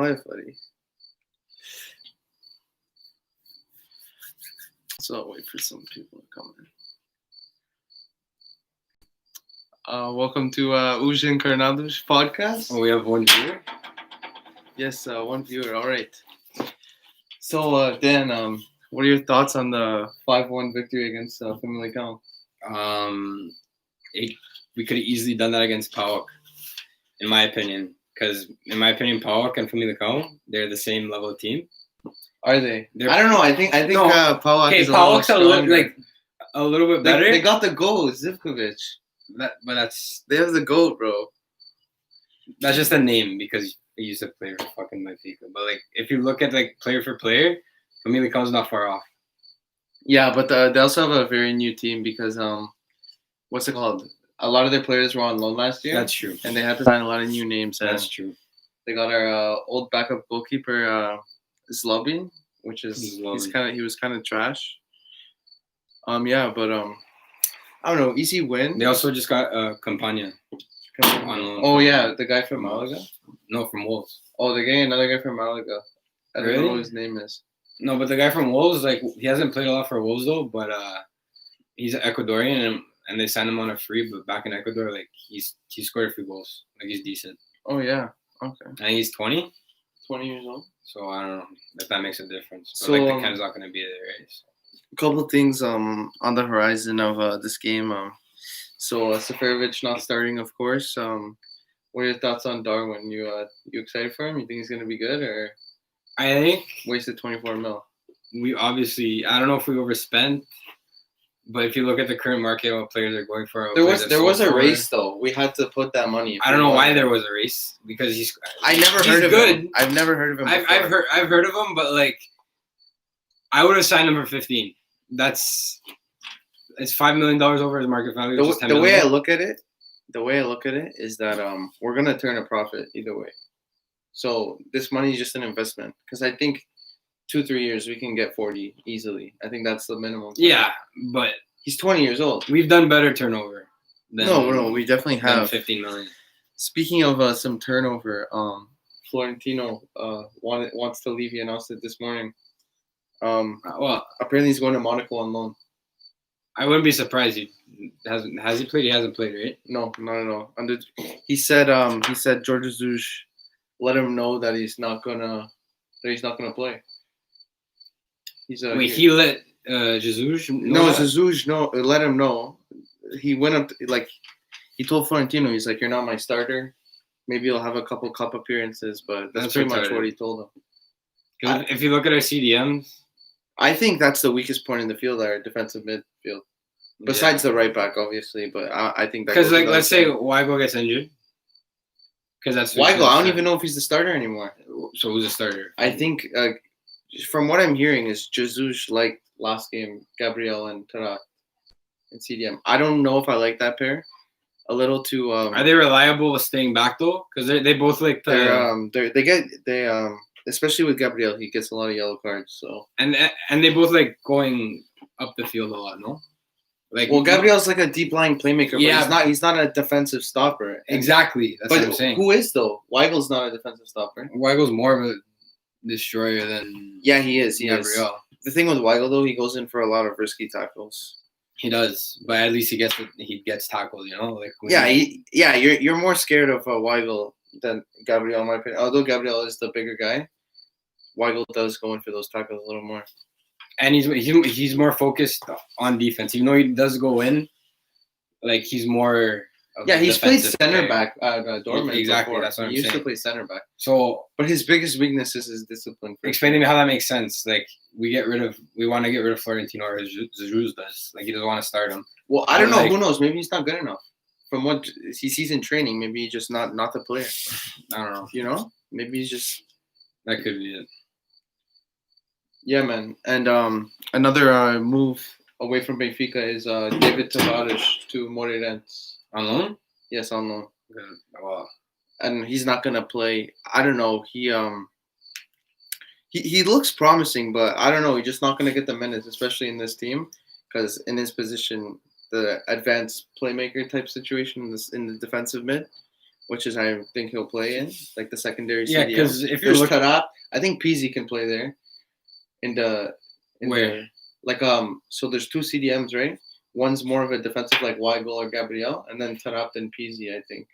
Hi, buddy. So I'll wait for some people to come in. Welcome to Os Encarnados Podcast. Oh, we have one viewer? Yes, one viewer. All right. So, Dan, what are your thoughts on the 5-1 victory against Famalicão? We could have easily done that against PAOK, in my opinion. Because, in my opinion, PAOK and Famalicão, they're the same level of team. Are they? I don't know. I think no. PAOK is PAOK's a little bit better. They got the goal, Zivkovic. They have the goal, bro. That's just a name because he used to play for fucking Benfica. But if you look at player for player, Famalicão's not far off. Yeah, but they also have a very new team because what's it called? A lot of their players were on loan last year. That's true. And they had to sign a lot of new names. That's true. They got our old backup goalkeeper, Zlobin, which is he was kind of trash. Yeah, but I don't know, easy win. They also just got Campagna. Oh yeah, the guy from Malaga. No, from Wolves. Oh, they're getting another guy from Malaga. I don't know what his name is. No, but the guy from Wolves, he hasn't played a lot for Wolves though. But he's Ecuadorian, and they signed him on a free. But back in Ecuador, he scored a few goals. He's decent. Oh yeah, okay. And he's 20. 20 years old. So I don't know if that makes a difference. But so the Ken's not going to be there, right? So. A couple of things on the horizon of this game. So Seferovic not starting, of course. What are your thoughts on Darwin? You excited for him? You think he's going to be good, or I think wasted 24 mil? We obviously, I don't know if we overspent, but if you look at the current market, what players are going for, there was a race though. We had to put that money. I don't know why there was a race because I've never heard of him. I've never heard of him. I've heard of him, but I would have signed him for 15. It's $5 million over his market value. The way I look at it is that we're gonna turn a profit either way. So this money is just an investment because I think 2-3 years we can get 40 easily. I think that's the minimum. Yeah, but he's 20 years old. We've done better turnover. No, we definitely have 15 million. Speaking of some turnover, Florentino wants to leave. He announced it this morning. Well, apparently he's going to Monaco on loan. I wouldn't be surprised. Has he played? He hasn't played, right? No, not at all. He said George Jesus let him know that he's not gonna play. He let Jesus know? No, Jesus let him know. He went up he told Florentino, he's like, you're not my starter. Maybe you'll have a couple cup appearances, but that's pretty much what he told him. If you look at our CDMs, I think that's the weakest point in the field, our defensive midfield. Besides the right back, obviously, but I think that because let's say Weigl gets injured, because that's Weigl. I don't even know if he's the starter anymore. So who's the starter? I think from what I'm hearing is Jesus last game, Gabriel and Tarat in CDM. I don't know if I like that pair. A little too. Are they reliable with staying back though? Because they both like the. Especially with Gabriel, he gets a lot of yellow cards. So and they both like going up the field a lot, no? Gabriel's like a deep lying playmaker, but he's not a defensive stopper. Exactly, that's what I'm saying. Who is though? Weigel's not a defensive stopper. Weigel's more of a destroyer than he is. Gabriel. The thing with Weigl though, he goes in for a lot of risky tackles. He does, but at least he gets tackled, you know. You're more scared of Weigl than Gabriel, in my opinion. Although Gabriel is the bigger guy, Weigl does go in for those tackles a little more. And he's more focused on defense. Even though he does go in, he's more. He's played center back at Dortmund. Exactly, before. That's what I'm saying. He used to play center back. So, but his biggest weakness is his discipline. Explain to me how that makes sense. We want to get rid of Florentino, or Jesus does. He doesn't want to start him. Well, I don't know. Who knows? Maybe he's not good enough. From what he sees in training, maybe he's just not the player. I don't know. You know, maybe he's just. That could be it. Yeah, man. And another move away from Benfica is David Tavares to Moreirense. On loan? Yes, on loan. Wow. And he's not gonna play. I don't know. He looks promising, but I don't know. He's just not gonna get the minutes, especially in this team, because in his position, the advanced playmaker type situation in the defensive mid, which is I think he'll play in, like the secondary Yeah, CDM. because if you're There's looking, Tarap. I think Peasy can play there. Where? So there's two CDMs, right? One's more of a defensive like Weigl or Gabriel, and then Tarap and Peasy, I think,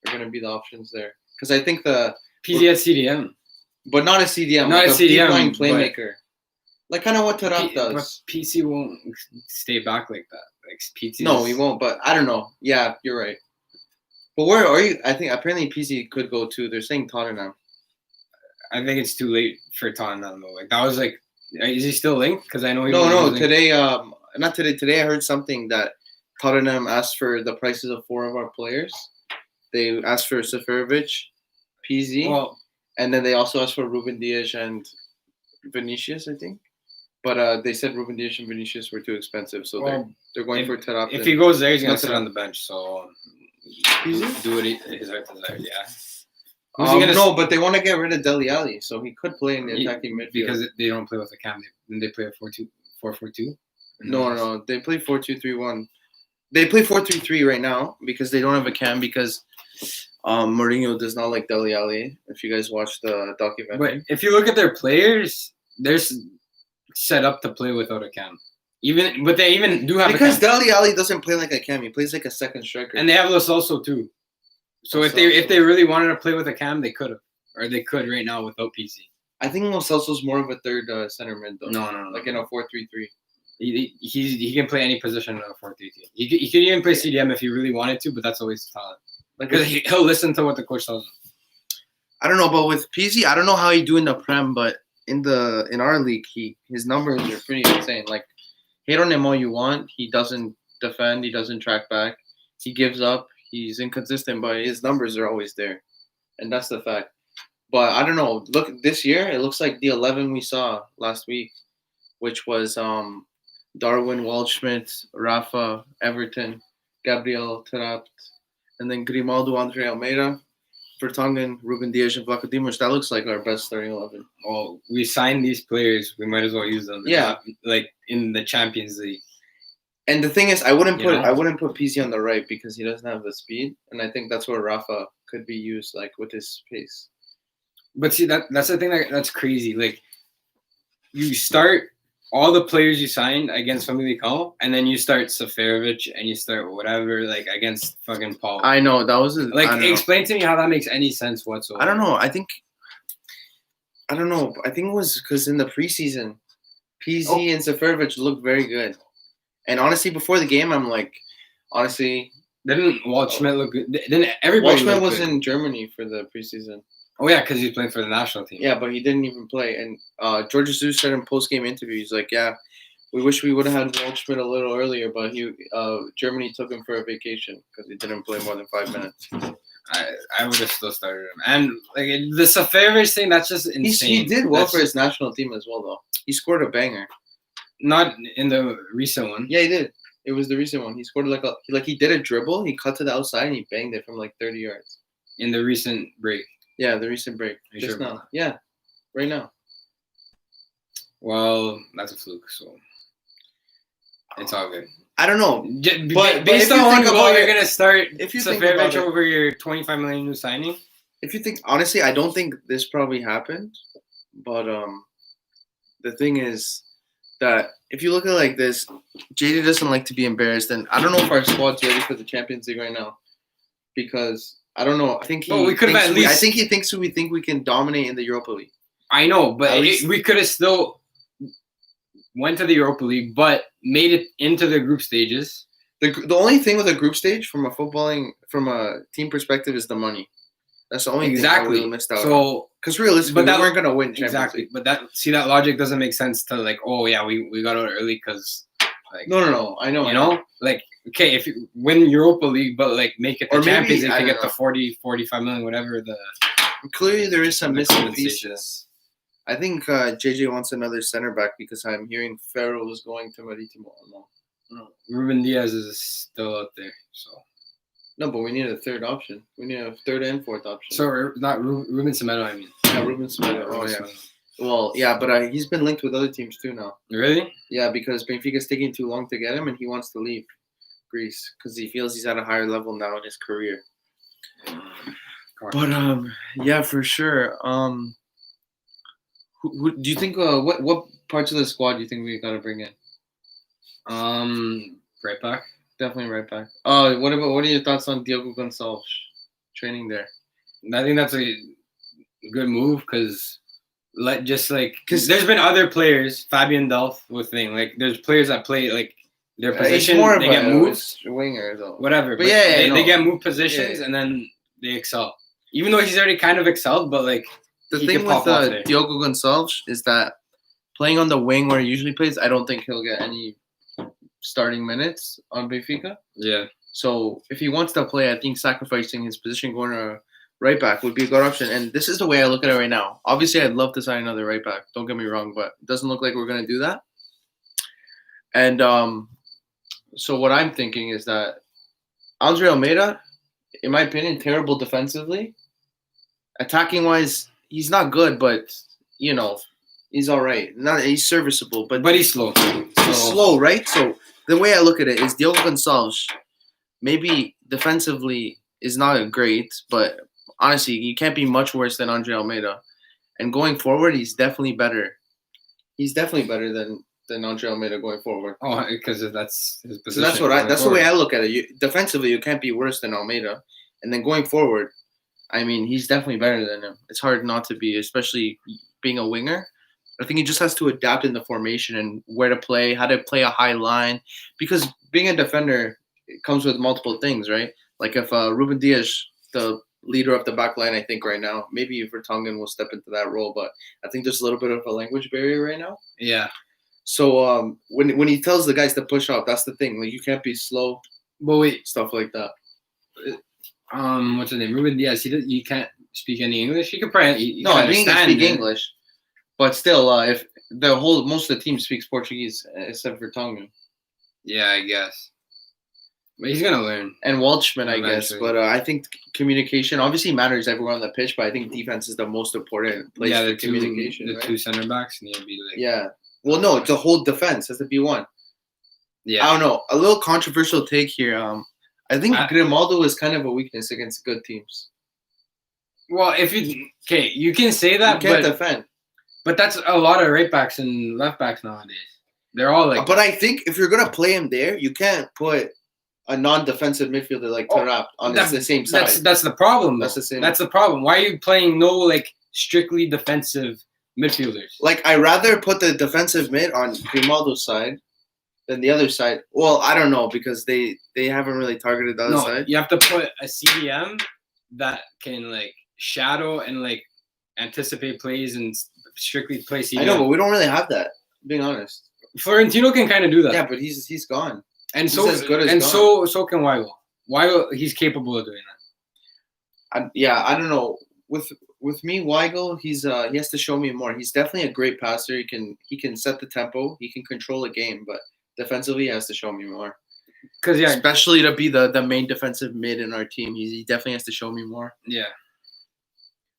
are going to be the options there. Because I think PZ at CDM, but not a CDM, not like a a CDM, deep line but- playmaker. Like kind of what Tarap but does. PC won't stay back like that. Like PC. No, he won't, but I don't know. Yeah, you're right. But where are you? I think apparently PC could go too. They're saying Tottenham. I think it's too late for Tottenham though. Like that was like, is he still linked? Because I know he No, was linked. today, not today. Today I heard something that Tottenham asked for the prices of 4 of our players. They asked for Seferovic, PZ, Well, and then they also asked for Ruben Dias and Vinicius, I think. But they said Ruben Dias and Vinicius were too expensive, so they're going for Tarap. if he goes there, he's gonna Not sit Tarap. on the bench. So PZ? do what his heart desires. Yeah. Who's he gonna No, but they want to get rid of Dele Alli, so he could play in the attacking midfield. because they don't play with a cam. Then they play a 4-2. No, they play 4-2-3-1. They play 4-3-3 right now because they don't have a cam because Mourinho does not like Dele Alli. If you guys watch the documentary, But if you look at their players, they're set up to play without a cam. But they even do have because a cam. Dele Alli doesn't play like a cam, he plays like a second striker. And they have Lo Celso too. So if they really wanted to play with a cam, they could have, or they could right now without PC. I think Lo Celso's more of a third center mid though. No. Like in a 4-3-3. He can play any position in a 4-3-3. He could even play CDM if he really wanted to, but that's always talent. Because he'll listen to what the coach tells him. I don't know, but with PZ, I don't know how he do in the Prem, but in our league, his numbers are pretty insane. Like, hate on him all you want. He doesn't defend. He doesn't track back. He gives up. He's inconsistent, but his numbers are always there, and that's the fact. But I don't know. Look, this year it looks like the 11 we saw last week, which was Darwin, Waldschmidt, Rafa, Everton, Gabriel, Tarap, and then Grimaldo, Andre Almeida, Vertonghen, Ruben Dias, and Vlaco Dimos. That looks like our best starting 11. Well, we signed these players. We might as well use them. Yeah. Like in the Champions League. And the thing is, I wouldn't You know? put PC on the right because he doesn't have the speed, and I think that's where Rafa could be used, like with his pace. But see, that's the thing that's crazy. Like, you start all the players you signed against Famalicão, and then you start Seferovic and you start whatever, like against fucking Paul. I know that was explain to me how that makes any sense whatsoever. I don't know. I don't know. I think it was because in the preseason, PZ and Seferovic looked very good. And honestly, before the game, I'm like, didn't Waldschmidt look good? Didn't everybody? Waldschmidt was in Germany for the preseason. Oh yeah, because he's playing for the national team. Yeah, but he didn't even play. And George Jesus said in post-game interview, he's like, "Yeah, we wish we would have had Waldschmidt a little earlier, but Germany took him for a vacation because he didn't play more than 5 minutes." I would have still started him. And like the Seferovic thing, that's just insane. He did well for his national team as well, though. He scored a banger. Not in the recent one. Yeah, he did. It was the recent one. He scored he did a dribble. He cut to the outside and he banged it from like 30 yards. In the recent break. Yeah, the recent break. Just now. Yeah, right now. Well, that's a fluke, so it's all good. I don't know. But based on one goal, you're going to start Seferovic over your $25 million new signing? If you think, honestly, I don't think this probably happened. But the thing is that if you look at it like this, JD doesn't like to be embarrassed. And I don't know if our squad's ready for the Champions League right now. Because I don't know. I think he thinks we think we can dominate in the Europa League. I know, but we could have still went to the Europa League, but made it into the group stages. The only thing with a group stage from a team perspective is the money. That's the only thing that we missed out on. Because realistically, we weren't going to win Champions League. But that logic doesn't make sense to like, oh yeah, we got out early because like no, I know. You know? Like, okay, if you win Europa League, but like make it the Champions League to get the 40, 45 million, whatever clearly there is some missing pieces. I think JJ wants another center back because I'm hearing Ferro is going to Maritimo. No. Ruben Dias is still out there, so. No, but we need a third option. We need a third and fourth option. So not Ruben Semedo, I mean. Yeah, Ruben Semedo. Oh yeah. Well, yeah, but he's been linked with other teams too now. Really? Yeah, because Benfica's taking too long to get him, and he wants to leave Greece because he feels he's at a higher level now in his career. But yeah, for sure. Who do you think? What parts of the squad do you think we gotta bring in? Right back. Definitely right back. What are your thoughts on Diogo Gonçalves training there? I think that's a good move because there's been other players, Fabian Delph with thing. Like there's players that play like their position, they get moved, winger though. Whatever. But they get moved positions and then they excel. Even though he's already kind of excelled, but like the thing with Diogo Gonçalves is that playing on the wing where he usually plays, I don't think he'll get any starting minutes on Benfica. Yeah. So if he wants to play, I think sacrificing his position going to right back would be a good option. And this is the way I look at it right now. Obviously, I'd love to sign another right back. Don't get me wrong, but it doesn't look like we're going to do that. And so what I'm thinking is that Andre Almeida, in my opinion, terrible defensively. Attacking-wise, he's not good, but, he's all right. He's serviceable. But he's slow. He's slow, right? So the way I look at it is Diogo Gonçalves, maybe defensively is not great, but honestly, you can't be much worse than Andre Almeida. And going forward, he's definitely better. He's definitely better than Andre Almeida going forward. Oh, because that's his position. So that's the way I look at it. Defensively, you can't be worse than Almeida. And then going forward, I mean, he's definitely better than him. It's hard not to be, especially being a winger. I think he just has to adapt in the formation and where to play, how to play a high line. Because being a defender, it comes with multiple things, right? Like if Ruben Dias, the leader of the back line, I think right now, maybe Vertonghen will step into that role, but I think there's a little bit of a language barrier right now. Yeah. So when he tells the guys to push off, that's the thing. Like you can't be slow. But wait, stuff like that. What's his name? Ruben Dias. You can't speak any English. He can probably. He can speak English, but still, if most of the team speaks Portuguese except for Vertonghen. Yeah, I guess. But he's gonna learn. And Welchman, I guess. But I think communication obviously matters everywhere on the pitch. But I think defense is the most important place for communication. The two center backs need to be like. Yeah. Well, no, the whole defense has to be one. Yeah. I don't know. A little controversial take here. I think Grimaldo is kind of a weakness against good teams. Well, you can say that, you can't defend. But that's a lot of right backs and left backs nowadays. They're all like. But I think if you're gonna play him there, you can't put a non-defensive midfielder like Tarap on the same side. That's the problem. That's the same. That's the problem. Why are you playing no like strictly defensive midfielders? Like I rather put the defensive mid on Grimaldo's side than the other side. Well, I don't know because they haven't really targeted the other side. You have to put a CDM that can like shadow and like anticipate plays and strictly play CDM. I know, but we don't really have that. Being honest, Florentino can kind of do that. Yeah, but he's gone. And so as good as so can Weigl. Weigl, he's capable of doing that. I don't know. With me, Weigl, he has to show me more. He's definitely a great passer. He can set the tempo. He can control a game, but defensively, he has to show me more. Especially to be the main defensive mid in our team, he definitely has to show me more. Yeah.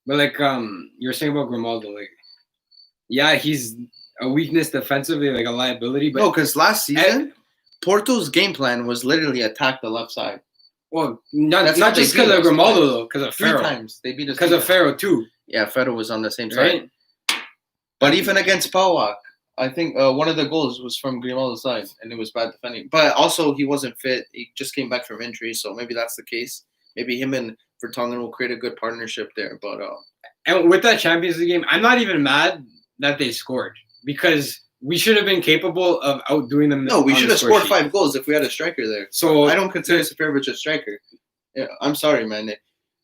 But like you were saying about Grimaldo, like he's a weakness defensively, like a liability. But no, because last season, Porto's game plan was literally attack the left side. Well, not just because of Grimaldo though, because of Ferro. 3 times they beat us. Because of Ferro too. Yeah, Ferro was on the same side. But even against Pauak, I think one of the goals was from Grimaldo's side, and it was bad defending. But also, he wasn't fit. He just came back from injury, so maybe that's the case. Maybe him and Vertonghen will create a good partnership there. But and with that Champions League game, I'm not even mad that they scored because we should have been capable of outdoing them. No, we should have scored 5 goals if we had a striker there. So I don't consider Seferovic a striker. Yeah, I'm sorry, man.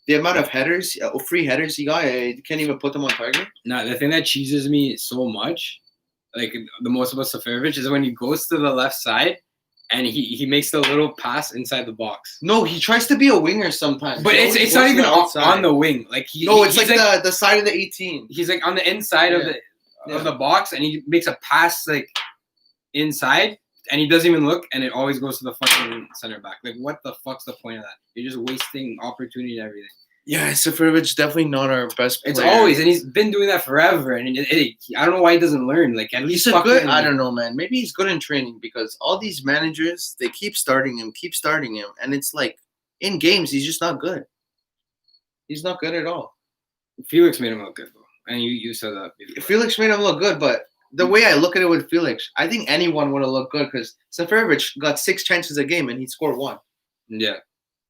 The amount of headers, free headers he got, I can't even put them on target. No, the thing that cheeses me so much, like the most about Seferovic, is when he goes to the left side and he makes the little pass inside the box. No, he tries to be a winger sometimes. But it's not even on the wing. Like it's like the side of the 18. He's like on the inside of the box, and he makes a pass like inside, and he doesn't even look, and it always goes to the fucking center back. Like, what the fuck's the point of that? You're just wasting opportunity and everything. Yeah, Seferovic definitely not our best player. It's always, and he's been doing that forever, and I don't know why he doesn't learn. Like, at least good. I don't know, man. Maybe he's good in training because all these managers, they keep starting him, and it's like in games he's just not good. He's not good at all. Felix made him look good, though. And you said that before. Felix made him look good, but the way I look at it with Felix, I think anyone would have looked good because Seferovic got 6 chances a game and he'd score 1. Yeah.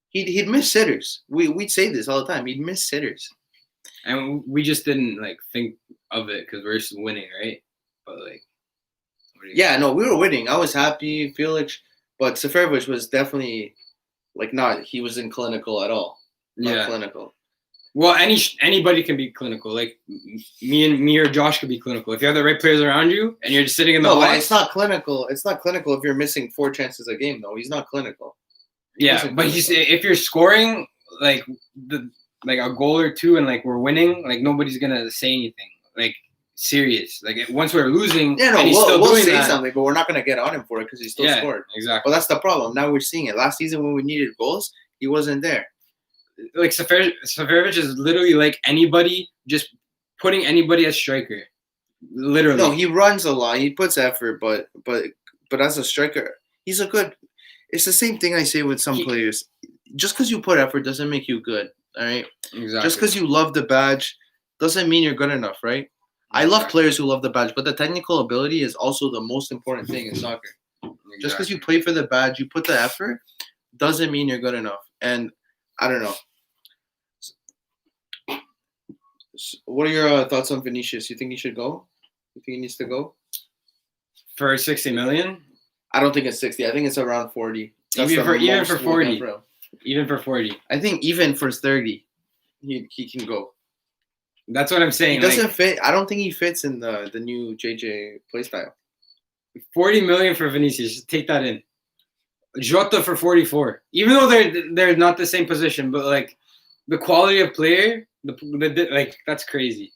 He'd miss sitters. We'd say this all the time. He'd miss sitters. And we just didn't think of it because we're just winning, right? But yeah, no, we were winning. I was happy, Felix, but Seferovic was definitely not. He wasn't clinical at all. Not clinical. Well, anybody can be clinical. Like me or Josh could be clinical. If you have the right players around you and you're just sitting in the box. No, it's not clinical. It's not clinical if you're missing 4 chances a game, though. He's not clinical. Yeah, but if you're scoring a goal or 2 and we're winning, nobody's gonna say anything serious. Once we're losing, yeah, no, and he's we'll say something, but we're not gonna get on him for it because he still scored. Exactly. But that's the problem. Now we're seeing it. Last season when we needed goals, he wasn't there. Seferovic is literally anybody, just putting anybody as striker. Literally. No, he runs a lot. He puts effort, but as a striker, he's a good. It's the same thing I say with some players. Just because you put effort doesn't make you good. All right. Exactly. Just because you love the badge doesn't mean you're good enough, right? I love players who love the badge, but the technical ability is also the most important thing in soccer. Exactly. Just because you play for the badge, you put the effort, doesn't mean you're good enough. And I don't know. What are your thoughts on Vinicius? You think he should go? You think he needs to go? For 60 million? I don't think it's 60. I think it's around 40. Even for 40. Even for 40. I think even for 30, he can go. That's what I'm saying. He doesn't fit. I don't think he fits in the new JJ playstyle. 40 million for Vinicius. Just take that in. Jota for 44. Even though they're not the same position, but the quality of player, that's crazy.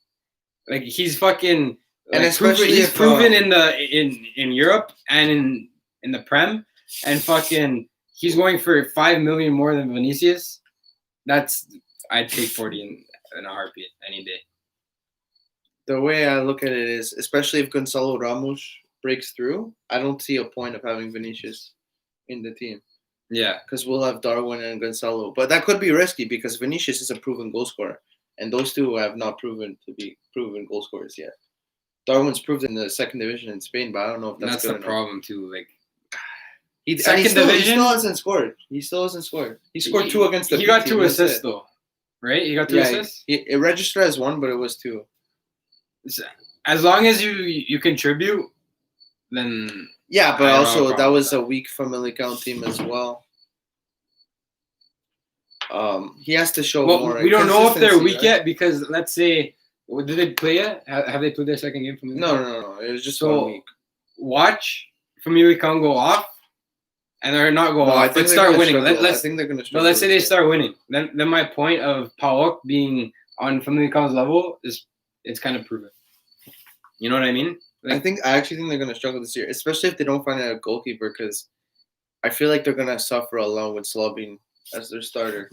He's fucking and especially he's proven in Europe and in the Prem, and fucking he's going for 5 million more than Vinicius. I'd take 40 in a heartbeat any day. The way I look at it is, especially if Gonzalo Ramos breaks through, I don't see a point of having Vinicius in the team. Yeah. Because we'll have Darwin and Gonzalo. But that could be risky because Vinicius is a proven goal scorer. And those two have not proven to be proven goal scorers yet. Darwin's proved in the second division in Spain, but I don't know if that's good enough. The problem, too. He still hasn't scored. He scored 2 against the He got 2 assists, though. Right? He got 2 assists? It registered as 1, but it was 2. As long as you contribute, then... Yeah, but also that was a weak Famalicão team as well. He has to show more. We don't know if they're weak yet because let's say, did they play yet? Have they played their second game? No. It was just 1 week. Watch Famalicão go off, and they're not go off. Let's start winning. I think they're gonna struggle. But let's say they start winning. Then my point of PAOK being on Famalicão's level it's kind of proven. You know what I mean? I actually think they're going to struggle this year, especially if they don't find a goalkeeper, because I feel like they're going to suffer along with Slobin as their starter.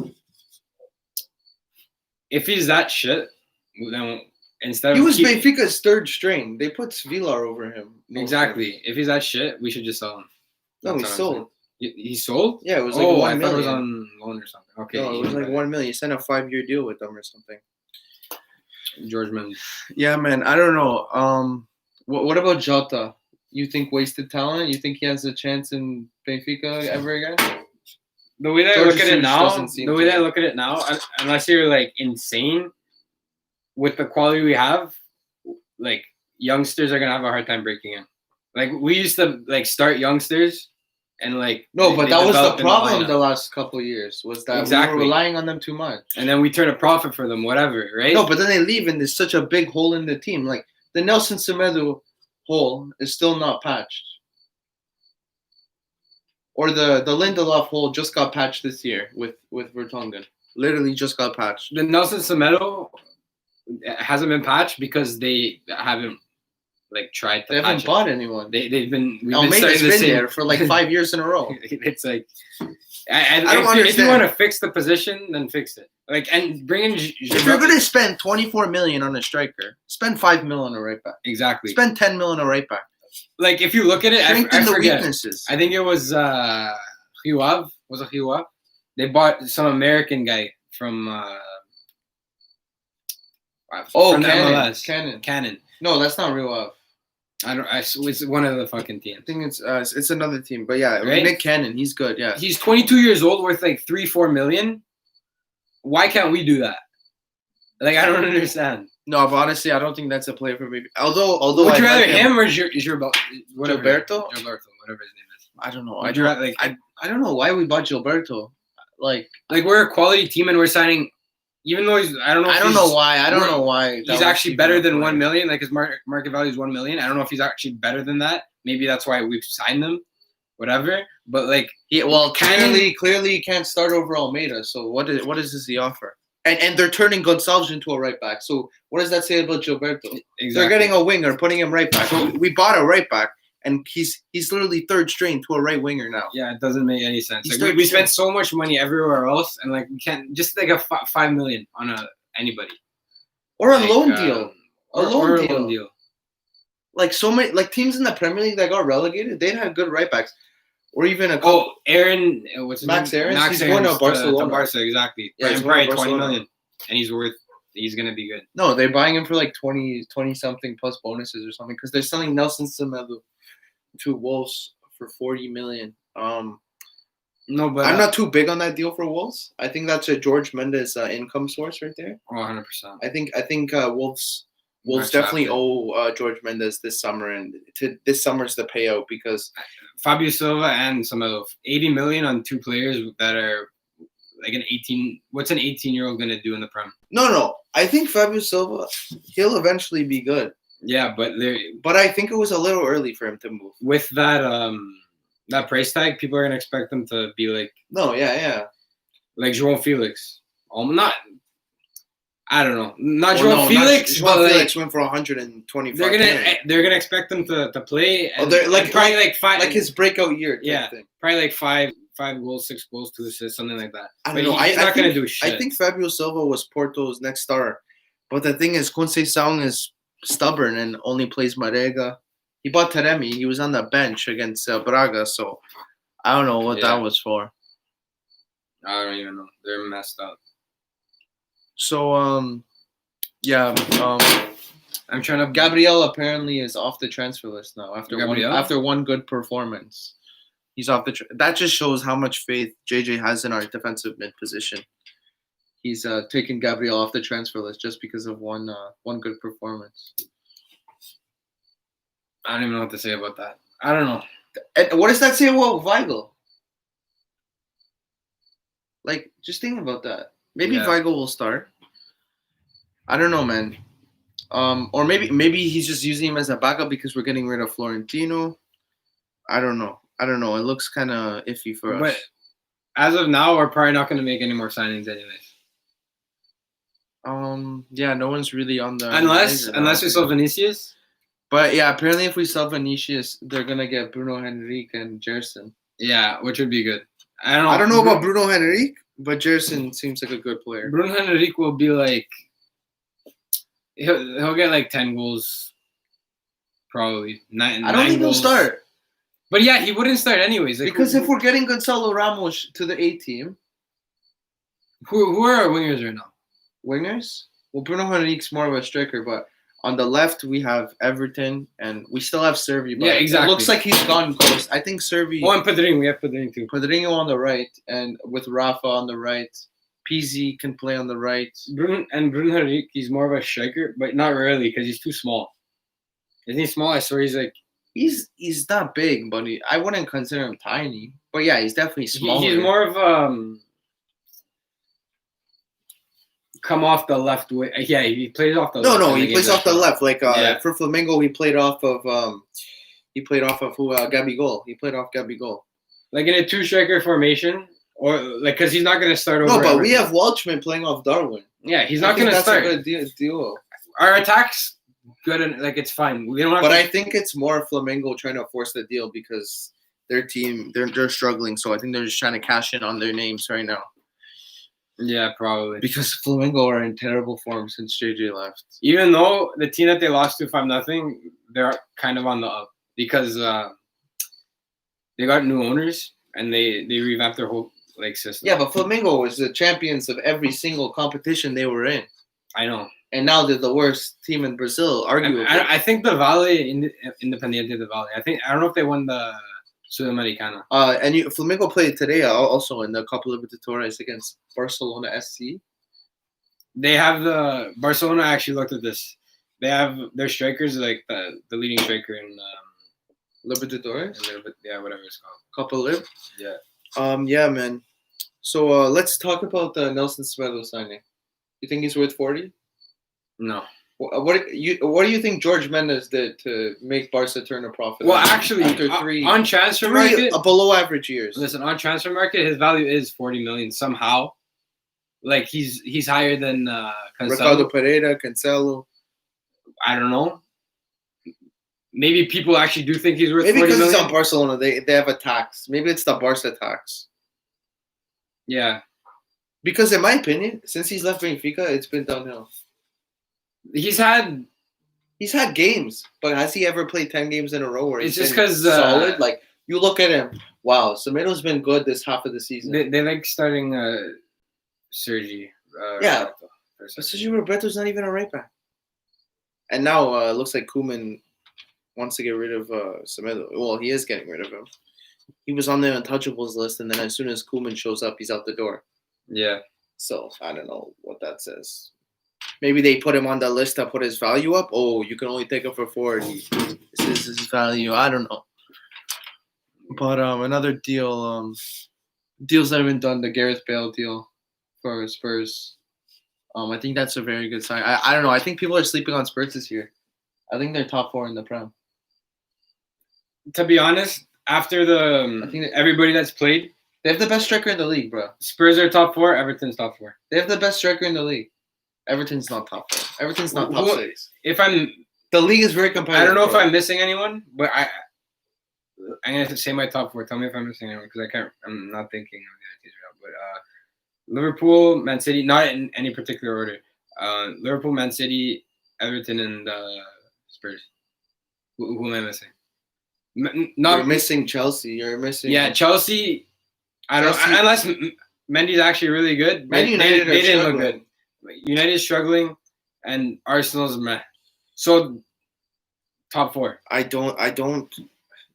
If he's that shit, then instead he was Benfica's 3rd string. They put Vilar over him. Exactly. If he's that shit, we should just sell him. No, he's sold. He sold? Yeah, it was 1 million. I thought it was on loan or something. Okay. No, it was 1 million. You signed a 5-year deal with them or something. George Mendes. Yeah, man. I don't know. What about Jota? You think wasted talent? You think he has a chance in Benfica ever again? The way that I look at it now, unless you're insane with the quality we have, youngsters are gonna have a hard time breaking in. We used to start youngsters and no, but that was the problem the last couple of years was that we were relying on them too much, and then we turn a profit for them, whatever, right? No, but then they leave and there's such a big hole in the team. The Nelson Semedo hole is still not patched. Or the Lindelof hole just got patched this year with Vertonghen. Literally just got patched. The Nelson Semedo hasn't been patched because they haven't tried to patch it. They haven't bought anyone. We've been Almeida's been there for 5 years in a row. It's I don't understand. If you want to fix the position, then fix it. And bring in. If you're gonna spend 24 million on a striker, spend 5 million on a right back. Exactly. Spend 10 million on a right back. If you look at it, Strengthen I forget. Weaknesses. I think it was Huav. Was it Huav? They bought some American guy from Oh, from the Cannon. MLS. Cannon. No, that's not Real Ave. It's one of the fucking teams. I think it's another team. But yeah, Right? Nick Cannon, he's good. Yeah. He's 22 years old, worth like 3-4 million. Why can't we do that? Like, I don't understand. No, but honestly, I don't think that's a player for me. Although Would you I rather like him or whatever, Gilberto? Gilberto, whatever his name is. I don't know. Would you rather, like, I don't know why we bought Gilberto. Like we're a quality team and we're signing, even though I don't know why. He's actually better than 1 million. Like his market value is 1 million. I don't know if he's actually better than that. Maybe that's why we've signed him. Whatever. But like, clearly he can't start over Almeida. So what is the offer? And they're turning Gonçalves into a right back. So what does that say about Gilberto? Exactly. They're getting a winger, putting him right back. So we bought a right back, and he's literally third string to a right winger now. Yeah, it doesn't make any sense. Like, we spent so much money everywhere else, and like we can't just like a 5 million on anybody or a loan deal. A loan deal. Like so many teams in the Premier League that got relegated, they'd have good right backs. Or even Aaron, what's his Max name? Aaron? Max He's Aaron's going to Barcelona. To Barca, exactly. Yeah, he's probably 20 million, and he's going to be good. No, they're buying him for like 20 something plus bonuses or something because they're selling Nelson Semedo to Wolves for 40 million. No, but I'm not too big on that deal for Wolves. I think that's a George Mendes income source right there. 100%. I think Wolves definitely owe George Mendes this summer, and this summer's the payout because Fabio Silva and Semedo, 80 million on two players that are like an 18. What's an 18-year-old going to do in the Prem? No. I think Fabio Silva, he'll eventually be good. Yeah, but I think it was a little early for him to move. With that price tag, people are going to expect them to be like. No, yeah. Like João Felix. I don't know. Not João Felix. João Felix went for 125. They're gonna expect them to play. And, probably like 5, like his breakout year. Yeah, probably like five goals, 6 goals, 2 assists, something like that. I don't know. He's not gonna do shit. I think Fabio Silva was Porto's next star, but the thing is, Conceição is stubborn and only plays Marega. He bought Taremi. He was on the bench against Braga, so I don't know what that was for. I don't even know. They're messed up. So, I'm trying to. Gabriel apparently is off the transfer list now after one good performance. He's off that just shows how much faith JJ has in our defensive mid position. He's taken Gabriel off the transfer list just because of one good performance. I don't even know what to say about that. I don't know. And what does that say about Weigl? Like, just think about that. Maybe Weigl will start. I don't know, man. Or maybe he's just using him as a backup because we're getting rid of Florentino. I don't know. It looks kind of iffy for us. But as of now, we're probably not going to make any more signings anyways. No one's really on the unless we sell Vinicius. But yeah, apparently if we sell Vinicius, they're gonna get Bruno Henrique and Gerson. Yeah, which would be good. I don't know about Bruno Henrique, but Gerson seems like a good player. Bruno Henrique will be like he'll get like 10 goals, probably. I don't think he'll start. But yeah, he wouldn't start anyways. Like, because if we're getting Gonzalo Ramos to the A team, who are our wingers right now? Wingers? Well, Bruno Henrique's more of a striker, but on the left we have Everton, and we still have Servi. But exactly. It looks like he's gone ghost. I think Servi. Oh, and Pedrinho. We have Pedrinho too. Pedrinho on the right, and with Rafa on the right. PZ can play on the right. Bruno Henrique, he's more of a striker, but not really because he's too small. Isn't he small? I swear he's like. He's not big, but I wouldn't consider him tiny. But yeah, he's definitely small. He's more of come off the left way. Yeah, he plays off the left. No, he plays off the left. Like for Flamengo, he played off of Gabigol. He played off Gabigol. Like in a 2-striker formation, or like because he's not going to start over. No, but we have Walchman playing off Darwin. Yeah, he's not going to start. That's a good duo. Our attack's good and like it's fine. We don't have. But I think it's more Flamengo trying to force the deal because their team they're struggling. So I think they're just trying to cash in on their names right now. Yeah, probably. Because Flamengo are in terrible form since JJ left. Even though the team that they lost to 5-0, they're kind of on the up because they got new owners and they revamped their whole system. Yeah, but Flamengo was the champions of every single competition they were in. I know. and now they're the worst team in Brazil, arguably. I think the Valle, Independiente de Valle. I don't know if they won the Sudamericana. And Flamengo played today also in the Copa Libertadores against Barcelona SC. They have Barcelona actually looked at this. They have their strikers like the leading striker in Libertadores. Yeah, whatever it's called. Copa Lib. Yeah. Yeah, man. So let's talk about the Nelson Semedo signing. You think he's worth 40? No. What do you think George Mendes did to make Barca turn a profit? Well, actually, after on transfer market, below average years. Listen, on transfer market, his value is 40 million somehow. Like he's higher than Cancelo. Ricardo Pereira, Cancelo. I don't know. Maybe people actually do think he's worth 40 million. Maybe because it's on Barcelona, they have a tax. Maybe it's the Barca tax. Yeah. Because in my opinion, since he's left Benfica, it's been downhill. He's had games, but has he ever played 10 games in a row where it's he's just because solid? Like you look at him, wow, Semedo's been good this half of the season. They like starting Sergi. Yeah, but Sergi Roberto's not even a right back. And now it looks like Coleman wants to get rid of Semedo. Well, he is getting rid of him. He was on the untouchables list, and then as soon as Coleman shows up, he's out the door. Yeah. So I don't know what that says. Maybe they put him on the list to put his value up. Oh, you can only take him for 40. This is his value. I don't know. But another deal, deals that have been done. The Gareth Bale deal for Spurs. I think that's a very good sign. I don't know. I think people are sleeping on Spurs this year. I think they're top 4 in the Prem. To be honest, after I think everybody that's played, they have the best striker in the league, bro. Spurs are top 4. Everton's top 4. They have the best striker in the league. Everton's not top 4. Everton's not top 6. The league is very competitive. I don't know if I'm missing anyone, but I'm gonna say my top 4. Tell me if I'm missing anyone because I'm not thinking of the other teams right now. But Liverpool, Man City, not in any particular order. Liverpool, Man City, Everton, and Spurs. Who am I missing? You're missing Chelsea. You're missing. Yeah, Chelsea. I don't know, unless Mendy's actually really good. Man United they didn't look good. United's struggling, and Arsenal's meh. So, top 4. I don't.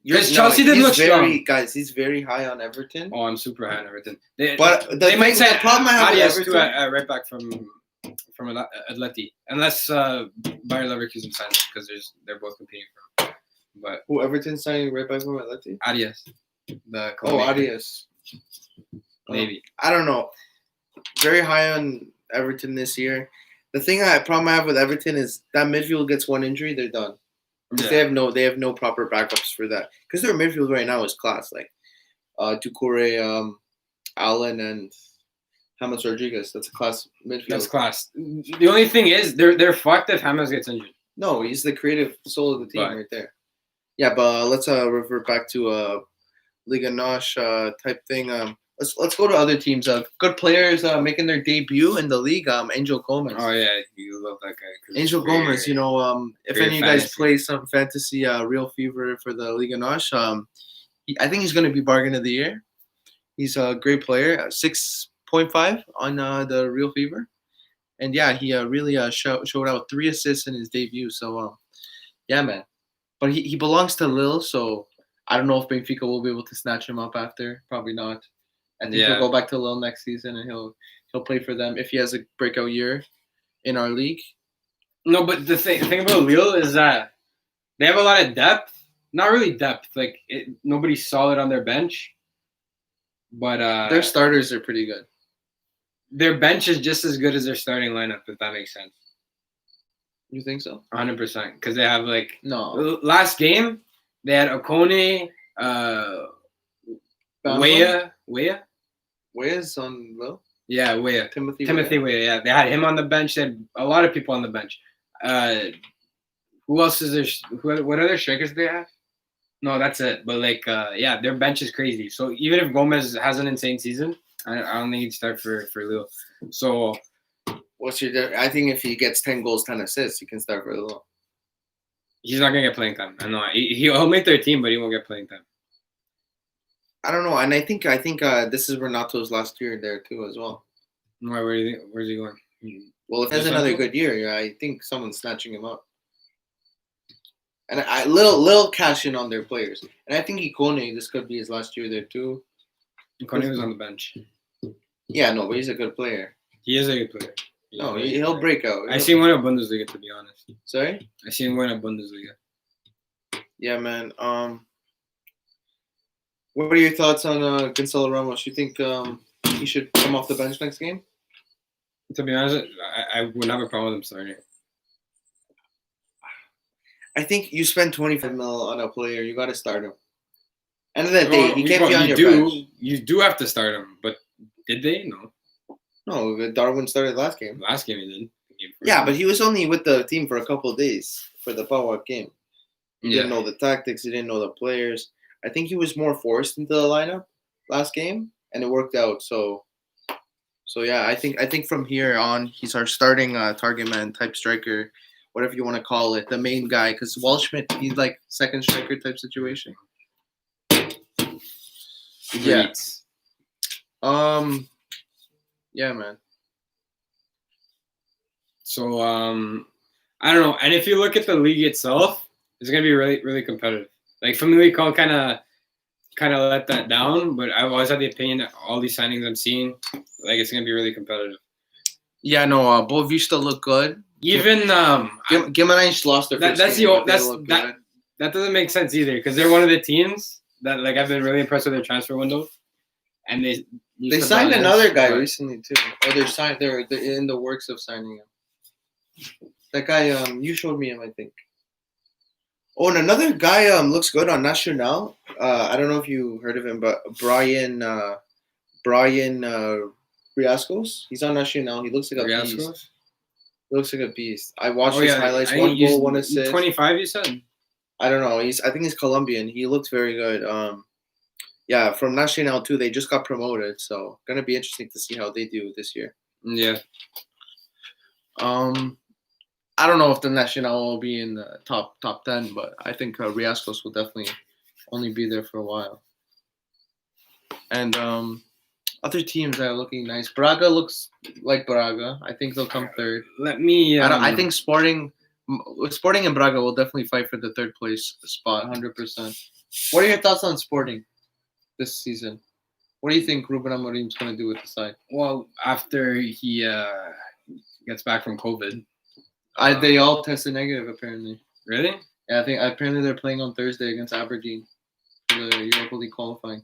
Because Chelsea didn't look strong. Guys, he's very high on Everton. Oh, I'm super high on Everton. They might say problem I have with Everton Everton, right back from Atleti, unless Bayer Leverkusen signs because they're both competing for him. But who Everton signing right back from Atleti? Arias. Arias. Maybe. I don't know. Very high on Everton this year. The problem I have with Everton is that midfield gets one injury, they're done. Yeah. They have no proper backups for that. Because their midfield right now is class. Like Doucouré, Allen, and James Rodriguez. That's a class midfield. That's class. The only thing is they're fucked if James gets injured. No, he's the creative soul of the team right there. Yeah, but let's revert back to Liga Nosh type thing. Let's go to other teams. Good players making their debut in the league. Angel Coleman. Oh yeah, you love that guy. Angel Gomez. You know, if any of you guys play some fantasy Real Fever for the Liga Nosh, I think he's going to be bargain of the year. He's a great player. 6.5 on the Real Fever, and yeah, he really showed out 3 assists in his debut. So yeah, man. But he belongs to Lille, so I don't know if Benfica will be able to snatch him up after. Probably not. I think he'll go back to Lille next season and he'll play for them if he has a breakout year in our league. No, but the thing about Lille is that they have a lot of depth. Not really depth. Like nobody's solid on their bench. But their starters are pretty good. Their bench is just as good as their starting lineup, if that makes sense. You think so? 100%. Because they have no. Last game they had Okone, Weah. Weah's on Lille? Yeah, Weah. Timothy Weah, yeah. They had him on the bench. They had a lot of people on the bench. Who else is there? What other strikers do they have? No, that's it. But, yeah, their bench is crazy. So, even if Gomez has an insane season, I don't think he'd start for Lille. So, I think if he gets 10 goals, 10 assists, he can start for Lille. He's not going to get playing time. I know. He'll make their team, but he won't get playing time. I don't know, and I think this is Renato's last year there too as well. Why? Where's he going? Well, if he has another good year, I think someone's snatching him up. And little cash in on their players. And I think Ikone, this could be his last year there too. Ikone was on the bench. Yeah, no, but he's a good player. He is a good player. He'll break out. I seen him win a Bundesliga, to be honest. Sorry? I seen him win a Bundesliga. Yeah, man. What are your thoughts on Gonzalo Ramos? You think he should come off the bench next game? To be honest, I would have a problem with him starting. I think you spend 25 mil on a player, you got to start him. End of the day, he can't be on your bench. You do have to start him, but did they? No. No, Darwin started last game. Last game he did. Yeah, but he was only with the team for a couple of days for the power game. He didn't know the tactics. He didn't know the players. I think he was more forced into the lineup last game, and it worked out. So yeah, I think from here on, he's our starting target man type striker, whatever you want to call it, the main guy. Because Waldschmidt, he's like second striker type situation. Yeah. Yeah, man. So I don't know. And if you look at the league itself, it's gonna be really, really competitive. Like Famalicão kind of let that down, but I've always had the opinion that all these signings I'm seeing, like it's gonna be really competitive. Yeah, no, Boa Vista look good. Even Guimarães lost their first game. That doesn't make sense either because they're one of the teams that like I've been really impressed with their transfer window, and they signed another guy recently too. Or they're in the works of signing him. That guy, you showed me him, I think. Oh, and another guy looks good on Nacional. I don't know if you heard of him, but Brian Riascos. He's on Nacional. He looks like a beast. He looks like a beast. I watched his highlights. One goal, one assist. 25, you said? I don't know. I think he's Colombian. He looks very good. Yeah, from Nacional too. They just got promoted, so gonna be interesting to see how they do this year. Yeah. I don't know if the Nacional will be in the top 10, but I think Riascos will definitely only be there for a while. And other teams that are looking nice. Braga looks like Braga. I think they'll come third. I think Sporting and Braga will definitely fight for the third place spot, 100%. What are your thoughts on Sporting this season? What do you think Ruben Amorim's going to do with the side? Well, after he gets back from COVID. They all tested negative, apparently. Really? Yeah, I think apparently they're playing on Thursday against Aberdeen for the Europa League qualifying.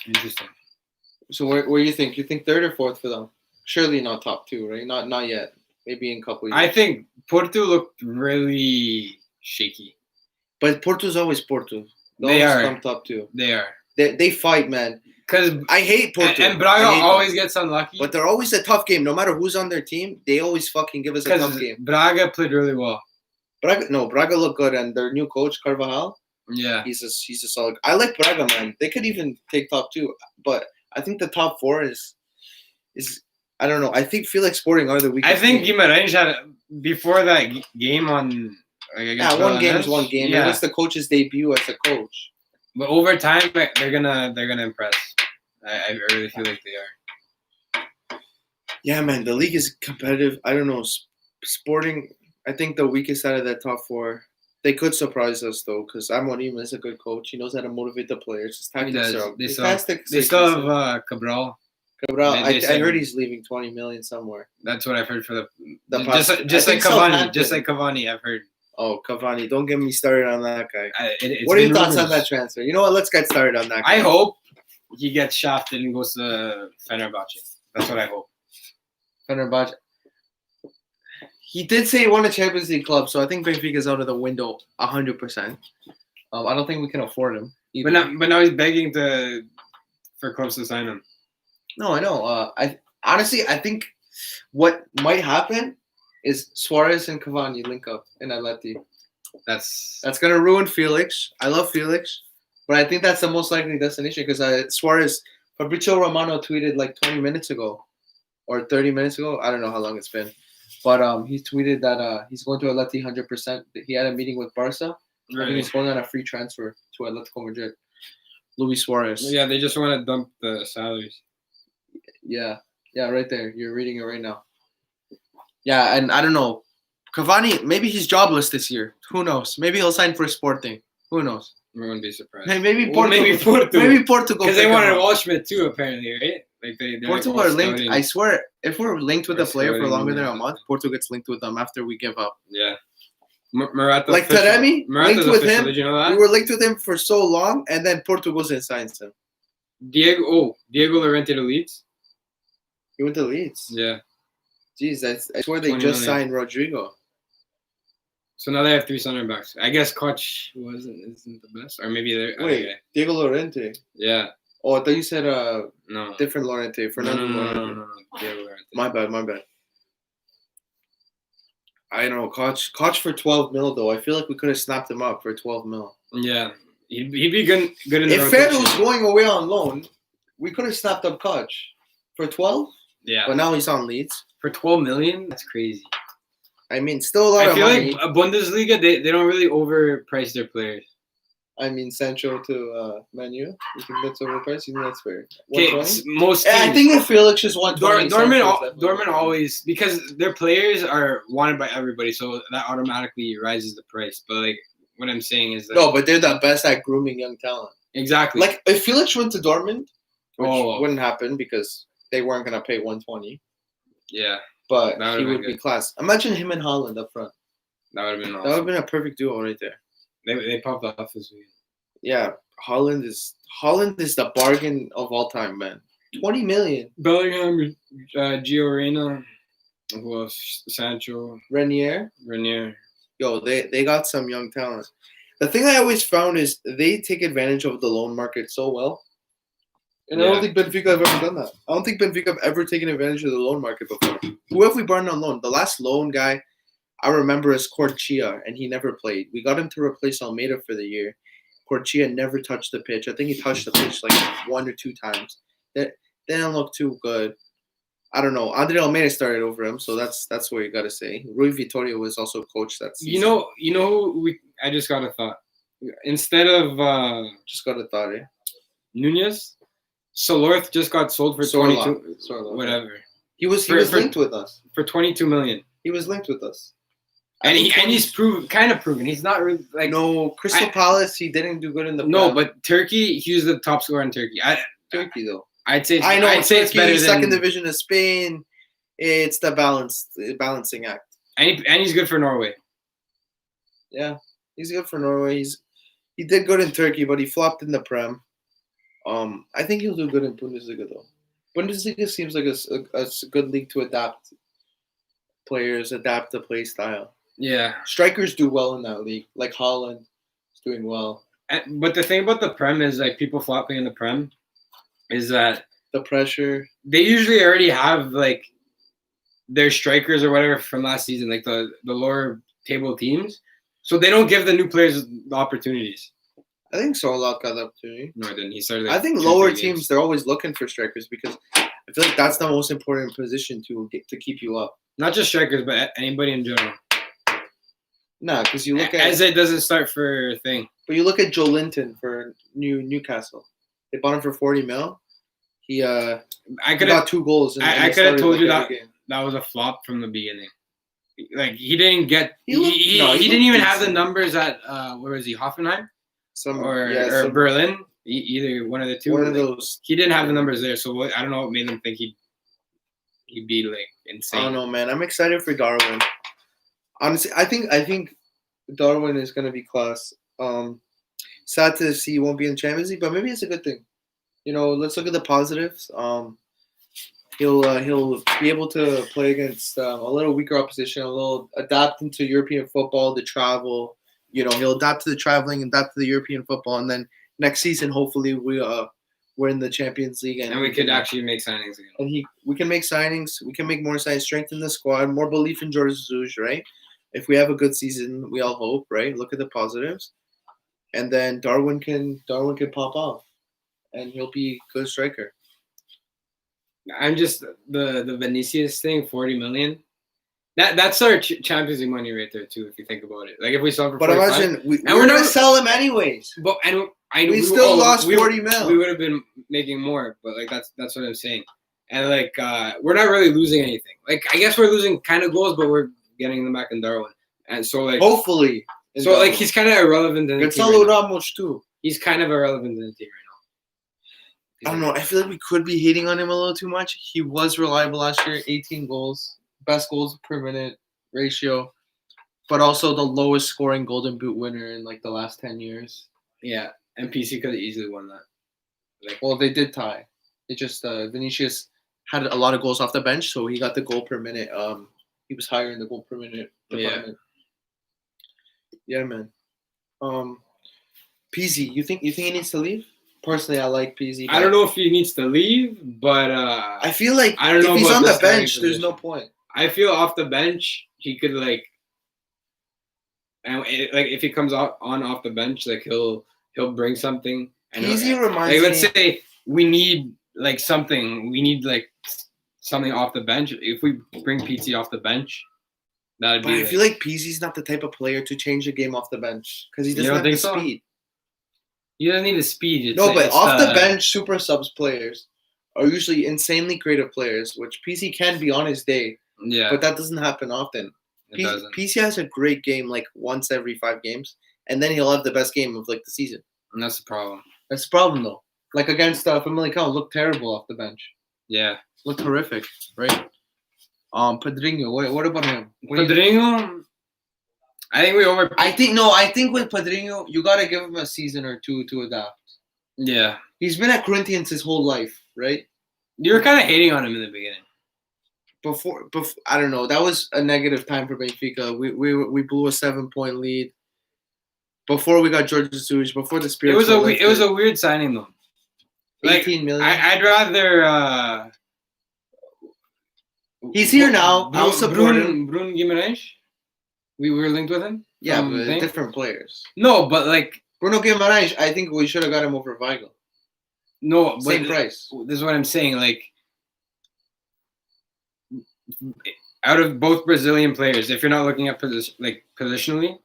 Interesting. So where do you think? You think third or fourth for them? Surely not top two, right? Not yet. Maybe in a couple years. I think Porto looked really shaky. But Porto's always Porto. They are. Come top two. They are. They fight, man. Because I hate Porto. And Braga always gets unlucky. But they're always a tough game. No matter who's on their team, they always fucking give us a tough game. Braga played really well. Braga looked good, and their new coach Carvajal. Yeah, he's a solid. I like Braga, man. They could even take top two, but I think the top four is I don't know. I feel like Sporting are the weakest. I think Guimarães had before that game on. One game is one game. Yeah. It's the coach's debut as a coach. But over time, they're gonna impress. I really feel like they are. Yeah, man, the league is competitive. I don't know. Sporting, I think the weakest out of that top four. They could surprise us though, because Amorim is a good coach. He knows how to motivate the players. His tactics are. They still have Cabral. I heard he's leaving 20 million somewhere. That's what I've heard for just like Cavani. Just like Cavani, I've heard. Oh, Cavani! Don't get me started on that guy. What are your thoughts on that transfer? You know what? Let's get started on that guy. I hope he gets shafted and goes to Fenerbahce. That's what I hope. Fenerbahce. He did say he won a Champions League club, so I think Benfica's out of the window 100%. I don't think we can afford him. Either. But now he's begging for clubs to sign him. No, I know. I think what might happen is Suarez and Cavani link up in Atleti. That's gonna ruin Felix. I love Felix, but I think that's the most likely destination because Fabrizio Romano tweeted like 20 minutes ago or 30 minutes ago. I don't know how long it's been, but he tweeted that he's going to Atleti 100%. He had a meeting with Barca. Right. I think he's going on a free transfer to Atletico Madrid. Luis Suarez. Yeah, they just want to dump the salaries. Yeah, right there. You're reading it right now. Yeah, and I don't know. Cavani, maybe he's jobless this year. Who knows? Maybe he'll sign for Sporting. Who knows? I wouldn't be surprised. Maybe Well, Portugal. Maybe Portugal. Because they wanted Waldschmidt too, apparently, right? Like Portugal are linked. I swear, if we're linked with a player for longer than a month, Portugal. Portugal gets linked with them after we give up. Yeah. Morata. Like Taremi, linked with him. Did you know that? We were linked with him for so long, and then Portugal signs him. Diego Llorente to Leeds. He went to Leeds. Yeah. Jeez, I swear they just signed Rodrigo. So now they have 3 center backs. I guess Koch isn't the best, or maybe they're wait. Diego Llorente. Yeah. Oh, I thought you said no different Llorente. Fernando Llorente. No. Diego Llorente. My bad. I know Koch for 12 mil though. I feel like we could have snapped him up for 12 mil. Yeah, he'd be good in the rotation. If Ferro was going away on loan, we could have snapped up Koch for 12. Yeah, but now he's on Leeds for 12 million. That's crazy. I mean, still a lot of money. I feel like a Bundesliga, they don't really overprice their players. I mean, Sancho to Man U. You think that's overpriced? You think that's fair? Okay, most teams, I think if Felix just won Dortmund always, because their players are wanted by everybody, so that automatically rises the price. But like what I'm saying is that no, but they're the best at grooming young talent. Exactly. Like if Felix went to Dortmund, which wouldn't happen because they weren't gonna pay 120. Yeah. But he would be class. Imagine him and Haaland up front. That would have been awesome. That would have been a perfect duo right there. They popped off this week. Yeah, Haaland is the bargain of all time, man. 20 million. Bellingham, Gio Reyna, who else? Sancho, Renier. Yo, they got some young talent. The thing I always found is they take advantage of the loan market so well. And I don't think Benfica have ever done that. I don't think Benfica have ever taken advantage of the loan market before. Who have we brought on loan? The last loan guy I remember is Corchia, and he never played. We got him to replace Almeida for the year. Corchia never touched the pitch. I think he touched the pitch like 1 or 2 times. That didn't look too good. I don't know. Andre Almeida started over him, so that's what you got to say. Rui Vitória was also coach that season. I just got a thought. Instead of just got a thought, Nunez, Solorth just got sold for 22. Whatever. He was linked with us for 22 million. He was linked with us. And he's proven. He's not really like Crystal Palace. He didn't do good in the but Turkey. He was the top scorer in Turkey. Turkey though. I'd say Turkey, it's better than second division of Spain. It's the balancing act. And he's good for Norway. Yeah, he's good for Norway. He did good in Turkey, but he flopped in the Prem. I think he'll do good in Bundesliga though. Bundesliga seems like a good league to adapt players, adapt the play style. Yeah. Strikers do well in that league. Like Haaland is doing well. But the thing about the Prem is like people flopping in the Prem is that the pressure. They usually already have like their strikers or whatever from last season, like the lower table teams. So they don't give the new players the opportunities. I think Solak got the opportunity. No, then he started. I think lower teams, they're always looking for strikers because I feel like that's the most important position to keep you up. Not just strikers, but anybody in general. Nah, because you look at Eze doesn't start for a thing. But you look at Joe Linton for Newcastle. They bought him for 40 mil. He got 2 goals. I could have told you that was a flop from the beginning. Like he didn't get. He didn't even have the numbers at where was he? Hoffenheim or Berlin. Either one of the two. One of those. He didn't have the numbers there, so I don't know what made him think he'd be like insane. I don't know, man. I'm excited for Darwin. Honestly, I think Darwin is gonna be class. Sad to see he won't be in Champions League, but maybe it's a good thing. Let's look at the positives. He'll be able to play against a little weaker opposition, a little adapt into European football, the travel. He'll adapt to the traveling, adapt to the European football, and then next season, hopefully, we're in the Champions League, and we could actually make signings again. And we can make signings. We can make more signings, strengthen the squad, more belief in Jorge Jesus, right? If we have a good season, we all hope, right? Look at the positives, and then Darwin can pop off, and he'll be a good striker. I'm just the Vinicius thing, 40 million. That's our Champions League money right there too, if you think about it. Like if we sell for 45, but imagine we're gonna sell him anyways. But we still lost 40 mil. We would have been making more, but like that's what I'm saying. And like we're not really losing anything. Like I guess we're losing kind of goals, but we're getting them back in Darwin. And so like Hopefully. so like he's kind of irrelevant in the team. Gonzalo Ramos too. He's kind of irrelevant in the team right now. I don't know. I feel like we could be hating on him a little too much. He was reliable last year, 18 goals, best goals per minute ratio, but also the lowest scoring Golden Boot winner in like the last 10 years. Yeah, and PC could have easily won that. Like, well, they did tie. It just Vinicius had a lot of goals off the bench, so he got the goal per minute. He was higher in the goal per minute department. Yeah, man. PZ, you think he needs to leave? Personally, I like PZ. I don't know if he needs to leave, but I feel like I don't know if he's about on this the bench, starting there's no position. point. I feel off the bench he could like, and like if he comes off the bench, like he'll bring something. And PZ reminds like, me. let's say we need like something. We need like something off the bench. If we bring PT off the bench, that'd But be. I like, feel like PZ's not the type of player to change the game off the bench because he You doesn't don't have the think so? speed. you don't need the speed. It's No, like, but it's off the bench, super subs players are usually insanely creative players, which PC can be on his day, Yeah, but that doesn't happen often. it doesn't. PC has a great game like once every 5 games, and then he'll have the best game of like the season. And that's the problem. That's the problem though. Like against Famalicão, looked terrible off the bench. Yeah. Looked horrific, right? Pedrinho, what about him? Pedrinho, I think we over. I think with Pedrinho, you gotta give him a season or two to adapt. Yeah. He's been at Corinthians his whole life, right? You were kind of hating on him in the beginning. Before, I don't know. That was a negative time for Benfica. We blew a 7-point lead. Before we got George Jesus, before the Spirit. It was a weird signing though. Like, 18 million. I'd rather. He's here now. I'll support him. Bruno Guimarães. We were linked with him. Yeah, but different players. No, but like Bruno Guimarães, I think we should have got him over Weigl. No, same price. This is what I'm saying. Like, out of both Brazilian players, if you're not looking at positionally,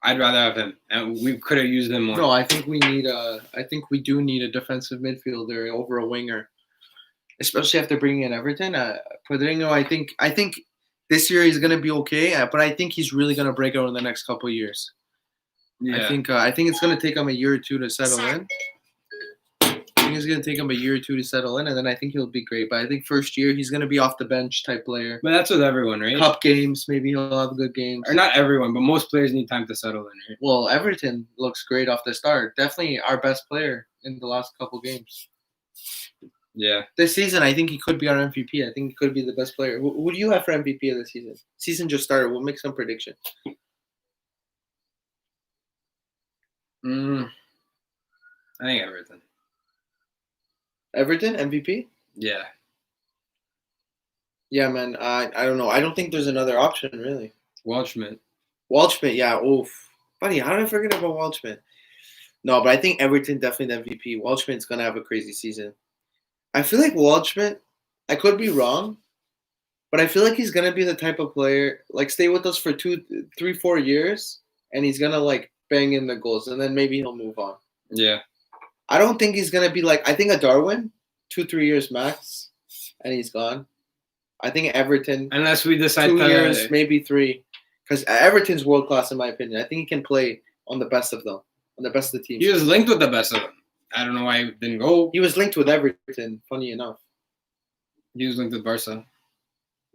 I'd rather have him, and we could have used him more. No, I think we need I think we do need a defensive midfielder over a winger, especially after bringing in Everton. Pedrinho, I think this year he's gonna be okay, but I think he's really gonna break out in the next couple of years. Yeah. I think it's gonna take him a year or two to settle in. I think it's gonna take him a year or two to settle in, and then I think he'll be great. But I think first year he's gonna be off the bench type player. But that's with everyone, right? Cup games, maybe he'll have good games. Or not everyone, but most players need time to settle in, right? Well, Everton looks great off the start. Definitely our best player in the last couple games. Yeah. This season, I think he could be our MVP. I think he could be the best player. Who do you have for MVP of the season? Season just started. We'll make some prediction. I think Everton. Everton MVP? Yeah. Yeah, man. I don't know. I don't think there's another option really. Waldschmidt, yeah. Oof. Buddy, how did I forget about Waldschmidt? No, but I think Everton definitely the MVP. Waldschmidt's gonna have a crazy season. I feel like Waldschmidt, I could be wrong, but I feel like he's gonna be the type of player like stay with us for 2, 3, 4 years, and he's gonna like bang in the goals, and then maybe he'll move on. Yeah. I don't think he's gonna be like I think a Darwin, 2, 3 years max, and he's gone. I think Everton, Unless we decide 2 years, maybe 3, because Everton's world class in my opinion. I think he can play on the best of them, on the best of the teams. He was linked with the best of them. I don't know why he didn't go. He was linked with Everton. Funny enough. He was linked with Barca.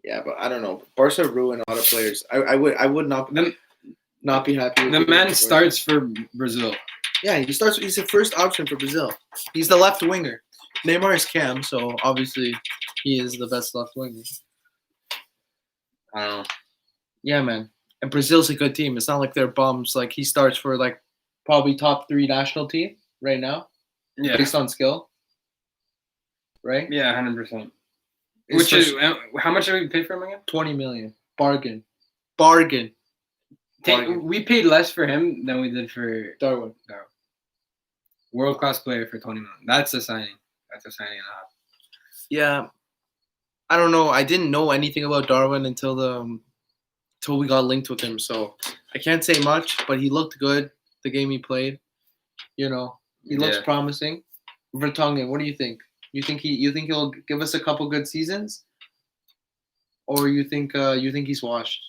Yeah, but I don't know. Barca ruined a lot of players. I would not be happy. With The man starts for Brazil. Yeah, he starts. He's the first option for Brazil. He's the left winger. Neymar is Cam, so obviously he is the best left winger. I don't know. Yeah, man. And Brazil's a good team. It's not like they're bums. Like he starts for like probably top 3 national team right now, Yeah. based on skill. Right? Yeah, 100%. It's Which is how much did we pay for him again? 20 million. Bargain. We paid less for him than we did for Darwin. World class player for 20 million. That's a signing. That's a signing and a half. Yeah. I don't know. I didn't know anything about Darwin until we got linked with him. So I can't say much, but he looked good the game he played. You know, he looks promising. Vertonghen, what do you think? You think he'll give us a couple good seasons, or you think he's washed?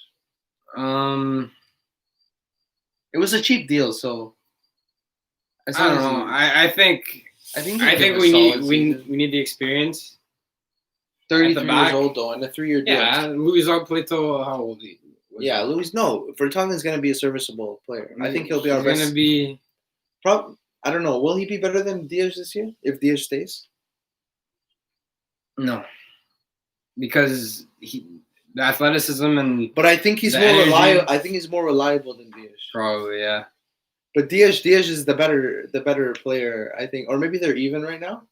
It was a cheap deal, so I don't know. I think we need the experience. 33 years old though, and a 3-year deal. Yeah, Luis Alpueto, how old he? Yeah, Luis. No, Vertonghen's gonna be a serviceable player. I think he'll be our best. Gonna be. I don't know. Will he be better than Diaz this year if Diaz stays? No, because the athleticism and. But I think he's more reliable. I think he's more reliable than Diaz. Probably, yeah. But Diaz is the better player, I think, or maybe they're even right now.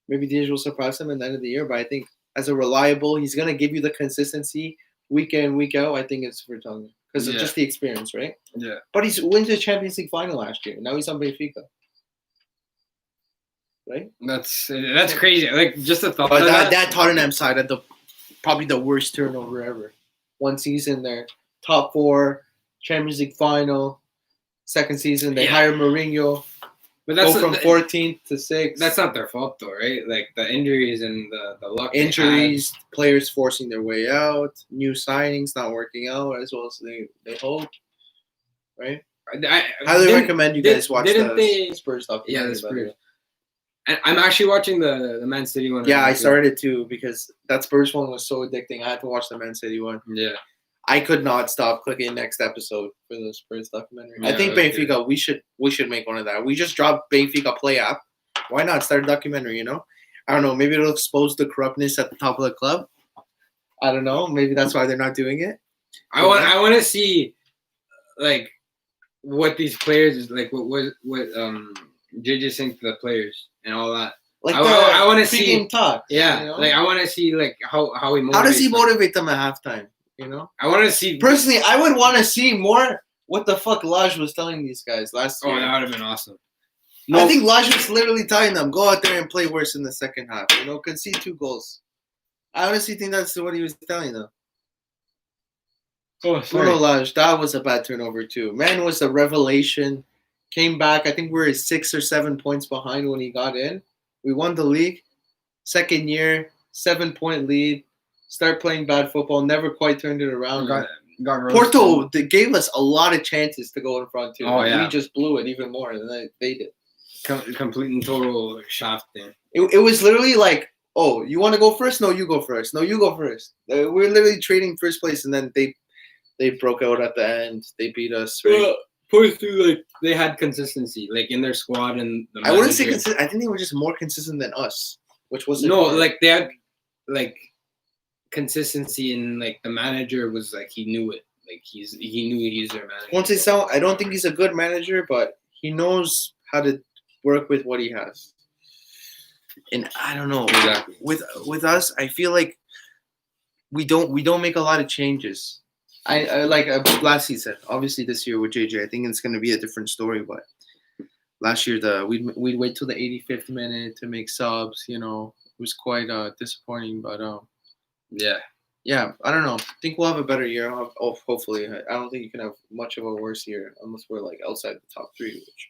Maybe Diaz will surprise him at the end of the year. But I think as a reliable, he's gonna give you the consistency week in, week out. I think it's Vertonghen because of just the experience, right? Yeah. But he's went to the Champions League final last year. Now he's on Benfica. Right? That's crazy. Like just a thought. But that Tottenham side had probably the worst turnover ever. One season there, top 4, Champions League final. Second season they hired Mourinho. But that's from 14th to 6th. That's not their fault though, right? Like the injuries and the luck. Injuries, players forcing their way out, new signings not working out as well as they hope. Right? I highly recommend you guys watch the Spurs documentary. Yeah, the Spurs. And I'm actually watching the Man City one. Yeah, I started too because that Spurs one was so addicting. I had to watch the Man City one. Yeah. I could not stop clicking next episode for the Spurs documentary. Yeah, I think Benfica, we should make one of that. We just dropped Benfica Play app. Why not start a documentary, you know? I don't know. Maybe it'll expose the corruptness at the top of the club. I don't know. Maybe that's why they're not doing it. I want to see like what these players like what judges think to the players and all that. Like I want to see talk. Yeah, you know? Like I want to see like how he motivates. How does he motivate them at halftime? You know, I want to see. Personally, I would want to see more what the fuck Laj was telling these guys last year. Oh, that would have been awesome. I think Laj was literally telling them, go out there and play worse in the second half. You know, concede 2 goals. I honestly think that's what he was telling them. Oh, sorry. Bruno Lage, that was a bad turnover too. Man was a revelation. Came back. I think we were 6 or 7 points behind when he got in. We won the league. Second year, 7-point lead. Start playing bad football. Never quite turned it around. Got Porto, they gave us a lot of chances to go in front too. Oh, yeah. We just blew it even more than they did. Complete and total shaft there. It was literally like, oh, you want to go first? No, you go first. No, you go first. We're literally trading first place, and then they broke out at the end. They beat us. Right? Like they had consistency, like in their squad and. I wouldn't say consistent. I think they were just more consistent than us, which wasn't. No, like they had, like, consistency, and like the manager was like he knew it. Like he knew he's their manager. I don't think he's a good manager, but he knows how to work with what he has. And I don't know. Exactly. With us, I feel like we don't make a lot of changes. I like last season. Obviously, this year with JJ, I think it's going to be a different story. But last year, we'd wait till the 85th minute to make subs. You know, it was quite disappointing. But yeah, I don't know. I think we'll have a better year. Hopefully, I don't think you can have much of a worse year unless we're like outside the top 3, which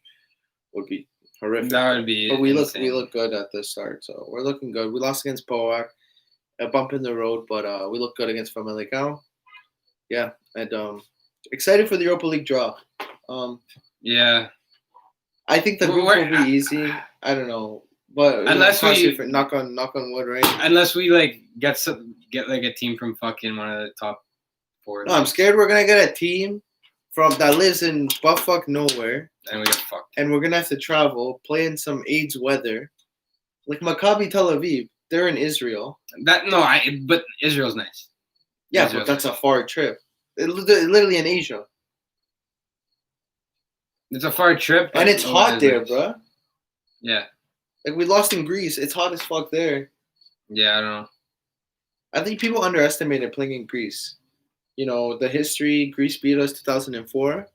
would be horrific. That would be. But we look good at the start, so we're looking good. We lost against Poak, a bump in the road, but we look good against Famalicão. Yeah, and excited for the Europa League draw. Yeah, I think the group will be easy. I don't know, but unless we knock on wood, right? Unless we like get like a team from fucking one of the top 4. No, I'm scared we're gonna get a team that lives in buttfuck nowhere, and we get fucked. And we're gonna have to travel, play in some AIDS weather, like Maccabi Tel Aviv. They're in Israel. But Israel's nice. Yeah, but that's a far trip. It's literally in Asia. It's a far trip. And it's hot there, bro. Yeah. Like, we lost in Greece. It's hot as fuck there. Yeah, I don't know. I think people underestimated playing in Greece. You know, the history, Greece beat us 2004.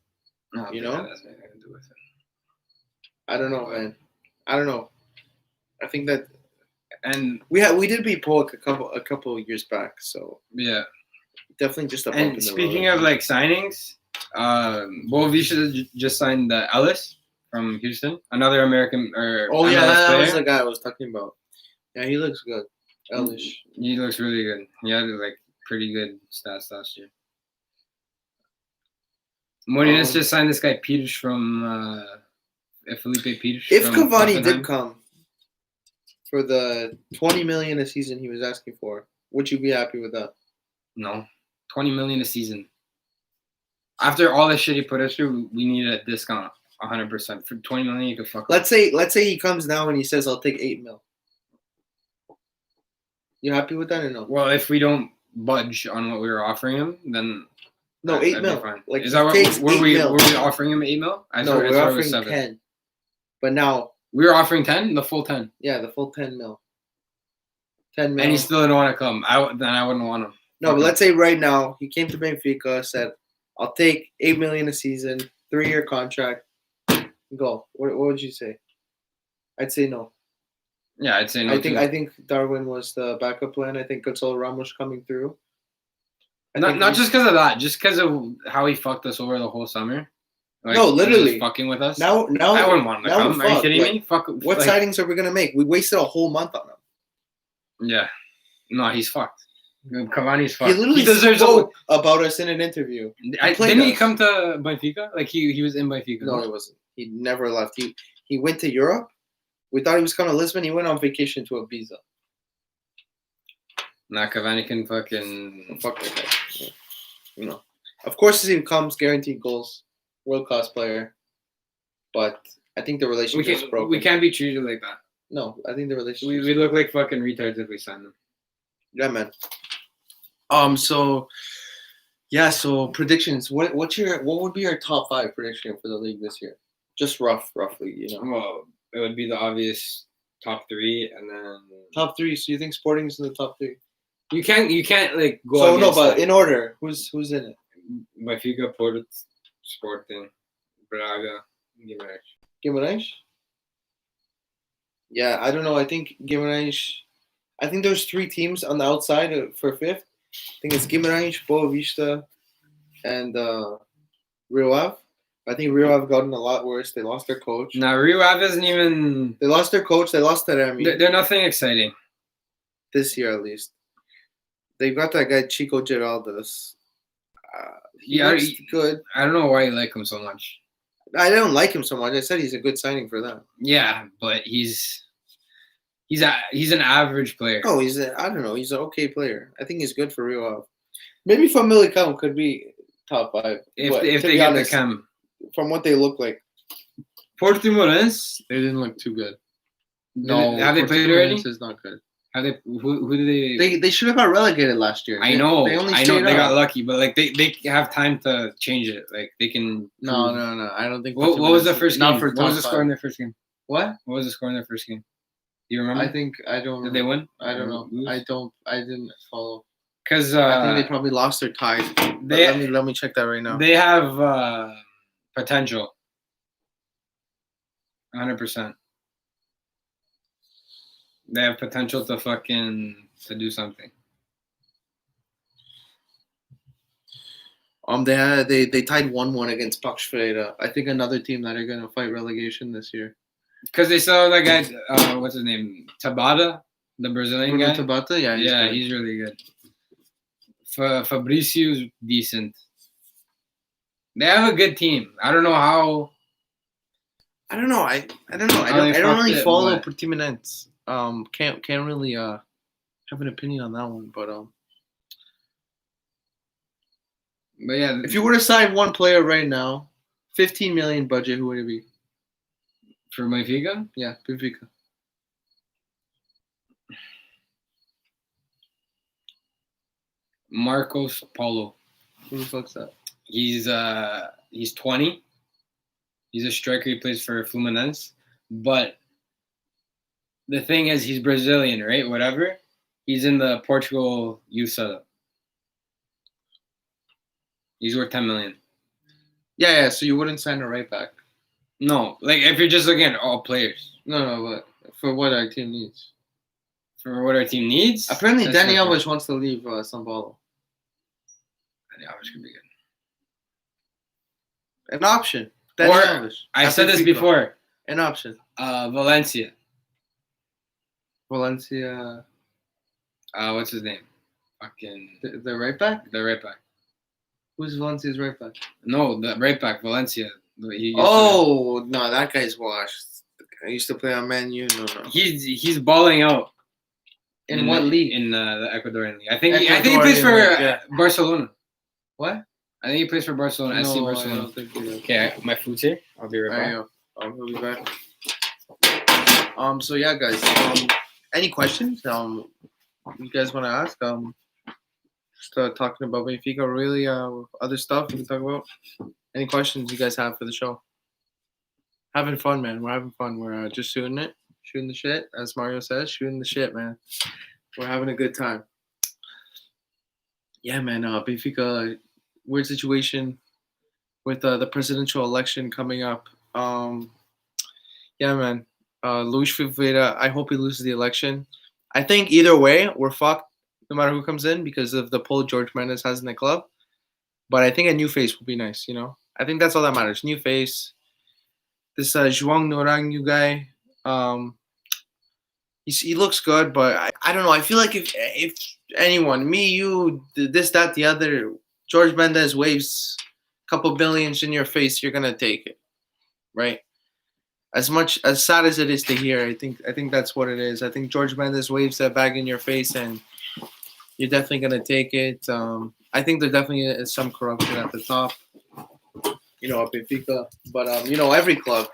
You know? That has nothing to do with it. I don't know, man. I don't know. I think that... And we did beat Polk a couple of years back, so... Yeah. Definitely just a bump in the road. Speaking of like signings, Boavista just signed Ellis from Houston, another American. That was the guy I was talking about. Yeah, he looks good. Elish. He looks really good. He had like pretty good stats last year. Morenas just signed this guy Peters from Felipe Peters. If from Cavani Hoffenheim. did come for the 20 million a season he was asking for, would you be happy with that? No, 20 million a season. After all the shit he put us through, we needed a discount, 100%. For 20 million, you could fuck. Let's say he comes now and he says, "I'll take 8 mil." You happy with that or no? Well, if we don't budge on what we were offering him, then no, 8 mil. Fine. Like, is that what were we offering him 8 mil? No, we're offering 10. But now we were offering 10, the full 10. Yeah, the full 10 mil. 10 mil. And he still didn't want to come. Then I wouldn't want him. No, but let's say right now he came to Benfica, said, "I'll take 8 million a season, 3-year contract." Go. What would you say? I'd say no. Yeah, I'd say no. I think Darwin was the backup plan. I think Gonzalo Ramos coming through. Not just because of that, just because of how he fucked us over the whole summer. Like, no, literally he was fucking with us. Now I wouldn't want him to come. Are you kidding me? Fuck. What signings are we gonna make? We wasted a whole month on him. Yeah. No, he's fucked. Cavani's fucked. He literally spoke about us in an interview. Didn't he come to Benfica? Like he was in Benfica. No, he wasn't. He never left. He went to Europe. We thought he was coming to Lisbon. He went on vacation to Ibiza. Nah, Cavani can fucking fuck with that. Yeah. You know, of course, he comes guaranteed goals, world class player. But I think the relationship is broken. We can't be treated like that. No, I think the relationship. We look like fucking retards if we sign them. Yeah, man. So predictions. What would be your top 5 prediction for the league this year? Just roughly, you know. Well, it would be the obvious top 3, and then top 3. So you think Sporting's in the top 3? You can't like go. So no, but in order, who's in it? Benfica, Porto, Sporting, Braga, Guimarães. Yeah, I don't know. I think Guimarães. I think there's 3 teams on the outside for 5th. I think it's Guimarães, Boa Vista, and Rio Ave. I think Rio Ave gotten a lot worse. They lost their coach. Nah, Rio Ave isn't even. They lost their coach. They lost Remy. They're nothing exciting. This year, at least. They've got that guy Chico Geraldes. He's good. I don't know why you like him so much. I don't like him so much. I said he's a good signing for them. Yeah, but he's an average player. Oh, I don't know. He's an okay player. I think he's good for Rio Ave. Maybe Famalicão could be top 5. If they get the cam. From what they look like. Portimonense, they didn't look too good. No, have they played already? Is not good. Have they? Who did they? They should have got relegated last year. I know. They got lucky, but like they have time to change it. Like they can. No. I don't think. What was the first game? What was the score in their first game? What was the score in their first game? Do you remember? I don't. Did they win? I don't know. I didn't follow. Because I think they probably lost their tie. Let me check that right now. They have potential. 100%. They have potential to do something. They tied 1-1 against Pax Ferreira. I think another team that are gonna fight relegation this year. Because they saw that guy, what's his name? Tabata, the Brazilian guy. Tabata, yeah, he's really good. Fabricio's decent. They have a good team. I don't know how. I don't know. I don't really follow Portimonense. Can't really have an opinion on that one, but yeah. If you were to sign one player right now, 15 million budget, who would it be? For Benfica? Yeah, Benfica. Marcos Paulo. Who the fuck's that? He's 20. He's a striker. He plays for Fluminense. But the thing is, he's Brazilian, right? Whatever. He's in the Portugal youth setup. He's worth 10 million. Yeah. So you wouldn't sign a right back? No. Like, if you're just looking at all players. No, but for what our team needs. For what our team needs? Apparently, Dani Alves wants to leave São Paulo. Dani Alves could be good. An option. I said this before. An option. Valencia. Valencia. What's his name? Fucking The right back. the right back. Who's Valencia's right back? No, the right back, Valencia. No, that guy's washed. I used to play on Man U. No. He's balling out. In what league? In the Ecuadorian league. I think he Ecuadorian plays for league, yeah. Barcelona. What? I think he plays for Barcelona. SC No, Barcelona. I don't think he does. Okay, my food's here. I'll be right back. He'll be back. So yeah, guys. Any questions? You guys want to ask? Just talking about Benfica, really. Other stuff we can talk about. Any questions you guys have for the show? Having fun, man. We're having fun. We're just shooting the shit, as Mario says, shooting the shit, man. We're having a good time. Yeah, man. Benfica, weird situation with the presidential election coming up. Yeah, man. Luis Figueira, I hope he loses the election. I think either way, we're fucked no matter who comes in because of the pull George Mendes has in the club. But I think a new face would be nice, you know? I think that's all that matters. New face. This João Norangu guy, he looks good, but I don't know. I feel like if anyone, me, you, this, that, the other, George Mendes waves a couple billions in your face, you're going to take it, right? As sad as it is to hear, I think that's what it is. I think George Mendes waves that bag in your face, and you're definitely gonna take it. I think there definitely is some corruption at the top, you know, at Benfica. But you know, every club,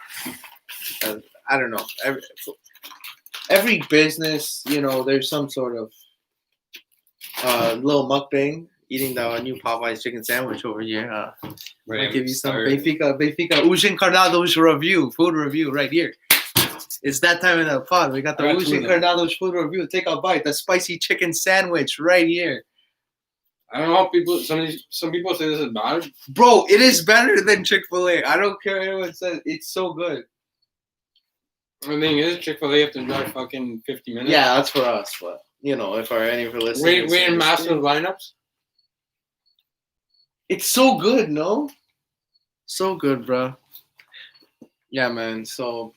I don't know, every business, you know, there's some sort of little mukbang eating the new Popeye's chicken sandwich over here. I'll give you some Benfica Os Encarnados food review right here. It's that time in the pod. We got the Os Encarnados food review. Take a bite. The spicy chicken sandwich right here. I don't know how people. Some people say this is bad. Bro, it is better than Chick-fil-A. I don't care what anyone says. It's so good. The thing is, Chick-fil-A have to drive fucking 50 minutes. Yeah, that's for us. But you know, if any of our listeners, wait in massive lineups. It's so good, no? So good, bro. Yeah, man. So,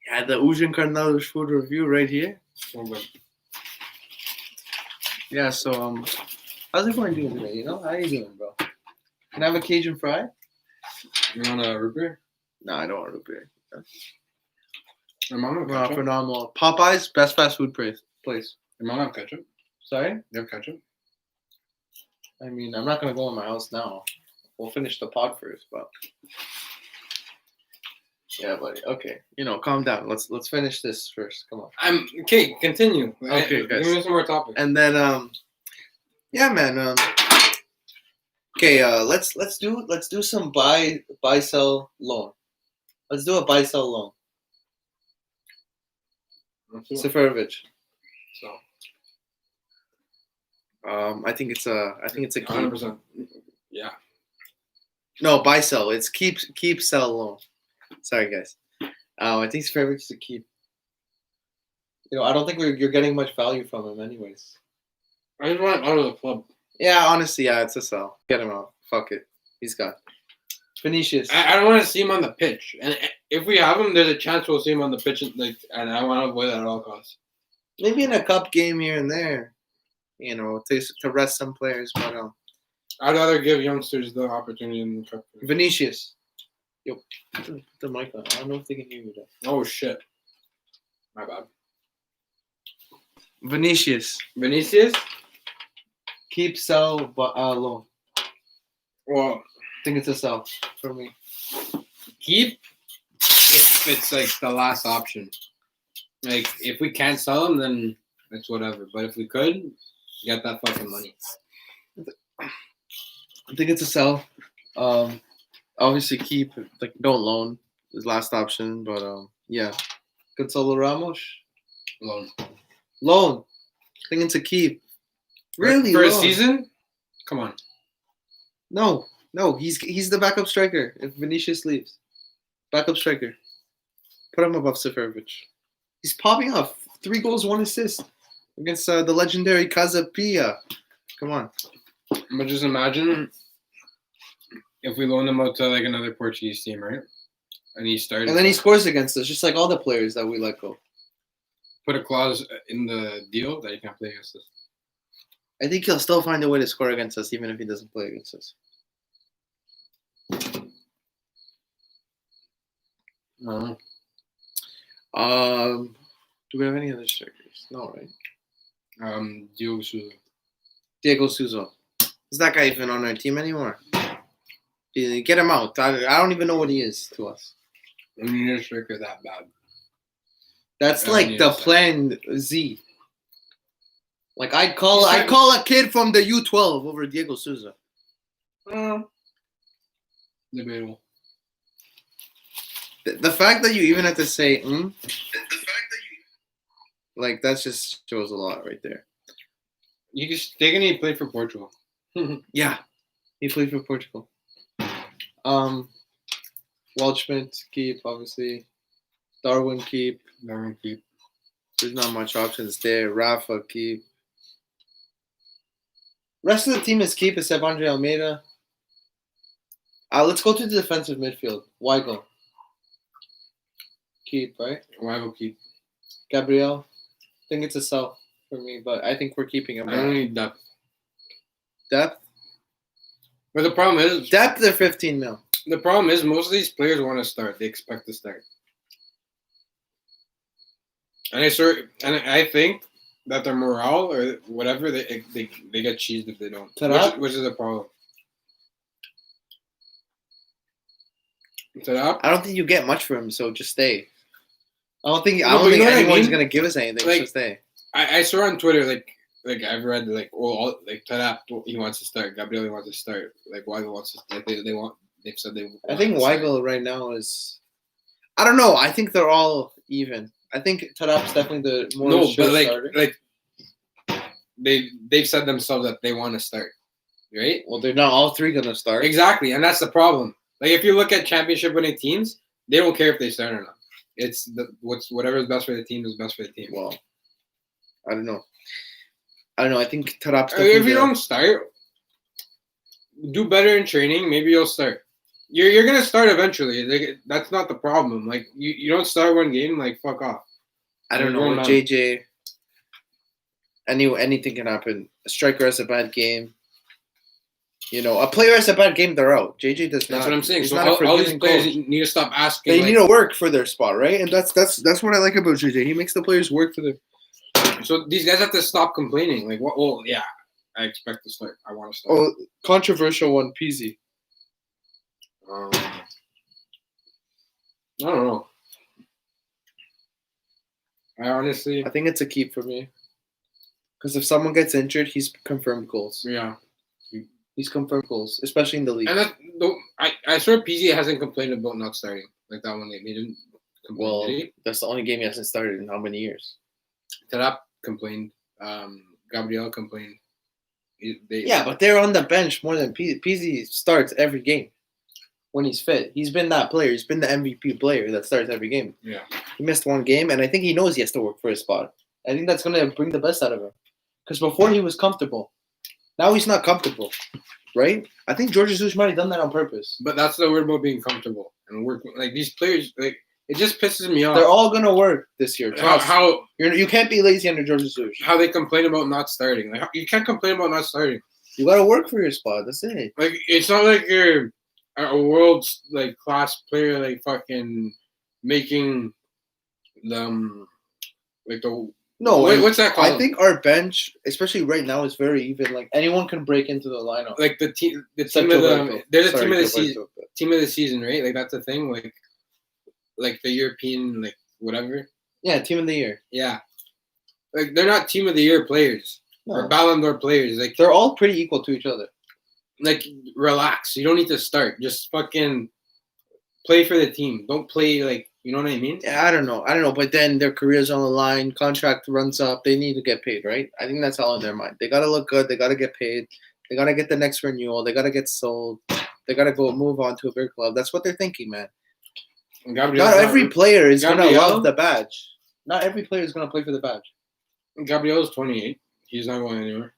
yeah, the Os Encarnados food review right here. So good. Yeah, so, how's everyone doing today? You know, how you doing, bro? Can I have a Cajun fry? You want a root beer? No, I don't want root beer. Your mom have ketchup? Phenomenal. Popeyes, best fast food place. Your mom have ketchup? Sorry? You have ketchup? I mean, I'm not gonna go in my house now. We'll finish the pod first, but yeah, buddy. Okay, you know, calm down. Let's finish this first. Come on. Okay. Continue. Okay, guys. Give me some more topics. And then yeah, man. Okay, let's do some buy sell loan. Let's do a buy sell loan. Seferovic. So. I think it's a keep. 100%. Yeah. No, buy sell. It's keep sell loan. Sorry, guys. I think Seferovic is a keep. You know, I don't think you're getting much value from him, anyways. I just want him out of the club. Yeah, honestly, yeah, it's a sell. Get him out. Fuck it. He's gone. Vinicius. I don't want to see him on the pitch, and if we have him, there's a chance we'll see him on the pitch, and I want to avoid that at all costs. Maybe in a cup game here and there. You know, to rest some players, but I'd rather give youngsters the opportunity in the cup. Vinicius. Yo, put the mic on. I don't know if they can hear me though. Oh shit. My bad. Vinicius. Keep sell loan. Well, I think it's a sell for me. Keep if it's like the last option. Like if we can't sell him, then it's whatever. But if we could, get that fucking money. I think it's a sell. Obviously keep, like, don't loan is last option, but yeah. Gonzalo Ramos. Loan. I think it's a keep. Really? For a season? Come on. No, he's the backup striker if Vinicius leaves. Backup striker. Put him above Seferovic. He's popping off. 3 goals, 1 assist against the legendary Casapia. Come on. But just imagine if we loan him out to like another Portuguese team, right? And he starts. And then he scores against us, just like all the players that we let go. put a clause in the deal that he can't play against us? I think he'll still find a way to score against us, even if he doesn't play against us. No. Do we have any other strikers? No, right? Diogo Souza. Diego Souza. Is that guy even on our team anymore? Get him out. I don't even know what he is to us. I mean, your striker that bad. That's like the plan Z. Like I'd call a kid from the U12 over Diego Souza. Debatable. The fact that you even have to say like that just shows a lot right there. They're gonna play for Portugal. Yeah, he played for Portugal. Waldschmidt keep, obviously. Darwin keep. There's not much options there. Rafa keep. Rest of the team is keep except Andre Almeida. Let's go to the defensive midfield. Weigl. Keep, right? Weigl keep. Gabriel. I think it's a sell for me, but I think we're keeping him. I don't need depth. Depth? But the problem is... Depth, they're 15 mil. The problem is most of these players want to start. They expect to start. And I think that their morale or whatever, they get cheesed if they don't. Which is a problem. I don't think you get much from him, so just stay. I don't think anyone's gonna give us anything. Like, so stay. I saw on Twitter like I've read Tarap he wants to start. Gabriel he wants to start. Like Weigl wants to. Like they've said they. I think Weigl right now is. I don't know. I think they're all even. I think Tarap's definitely the more starter. They've said themselves that they want to start, right? Well, they're not all three gonna start. Exactly, and that's the problem. Like if you look at championship winning teams, they don't care if they start or not. It's whatever is best for the team is best for the team. Well, I don't know. I think Tarap's. If you don't start, do better in training. Maybe you'll start. You're gonna start eventually. Like, that's not the problem. Like you don't start one game. Like fuck off. I don't know. With JJ, anything can happen. A striker has a bad game. You know, a player has a bad game, they're out. JJ does not. That's what I'm saying. He's So not all these players need to stop asking. They need to work for their spot, right? And that's what I like about JJ. He makes the players work for their. So these guys have to stop complaining. Like, what? Well, yeah, I expect to start. I want to start. Oh, controversial one, Peasy. I don't know. I think it's a keep for me. Because if someone gets injured, he's confirmed goals. Yeah. He's confirmed goals, especially in the league. And I swear PZ hasn't complained about not starting. Like that one, they didn't complain. Well, did he? That's the only game he hasn't started in how many years? Tarap complained. Gabriel complained. But they're on the bench more than PZ. PZ starts every game when he's fit. He's been that player. He's been the MVP player that starts every game. Yeah. He missed one game, and I think he knows he has to work for his spot. I think that's going to bring the best out of him. Because before he was comfortable. Now he's not comfortable, right? I think George Jesus might have done that on purpose. But that's the word about being comfortable and working. Like these players, like it just pisses me off. They're all gonna work this year. How you can't be lazy under George Jesus. How they complain about not starting? Like you can't complain about not starting. You gotta work for your spot. That's it. Like it's not like you're a world like class player, like fucking making them like the. No, what's that called? I think our bench, especially right now, is very even. Like anyone can break into the lineup. Like the team of the there's a team of the season, team of the season, right? Like that's the thing. Like the European, like whatever. Yeah, team of the year. Yeah, like they're not team of the year players or Ballon d'Or players. Like they're all pretty equal to each other. Like relax. You don't need to start. Just fucking play for the team. Don't play like. You know what I mean? Yeah, I don't know. But then their career's on the line. Contract runs up. They need to get paid, right? I think that's all in their mind. They got to look good. They got to get paid. They got to get the next renewal. They got to get sold. They got to go move on to a bigger club. That's what they're thinking, man. Not every player is going to love the badge. Not every player is going to play for the badge. Gabriel's 28. He's not going anywhere.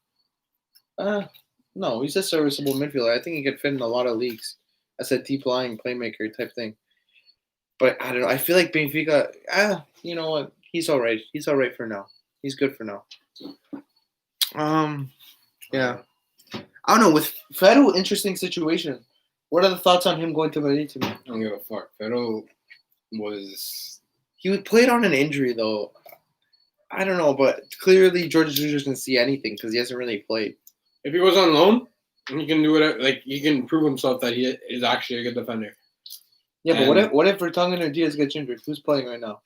No, he's a serviceable midfielder. I think he could fit in a lot of leagues as a deep-lying playmaker type thing. But I don't know. I feel like Benfica, you know what? He's all right. He's all right for now. He's good for now. Yeah. I don't know. With Fero, interesting situation. What are the thoughts on him going to Marítimo? I don't give a fuck. Fero was... He played on an injury, though. I don't know, but clearly George Jesus didn't see anything because he hasn't really played. If he was on loan, he can do it. Like, he can prove himself that he is actually a good defender. Yeah, but what if Vertonghen or Diaz gets injured? Who's playing right now?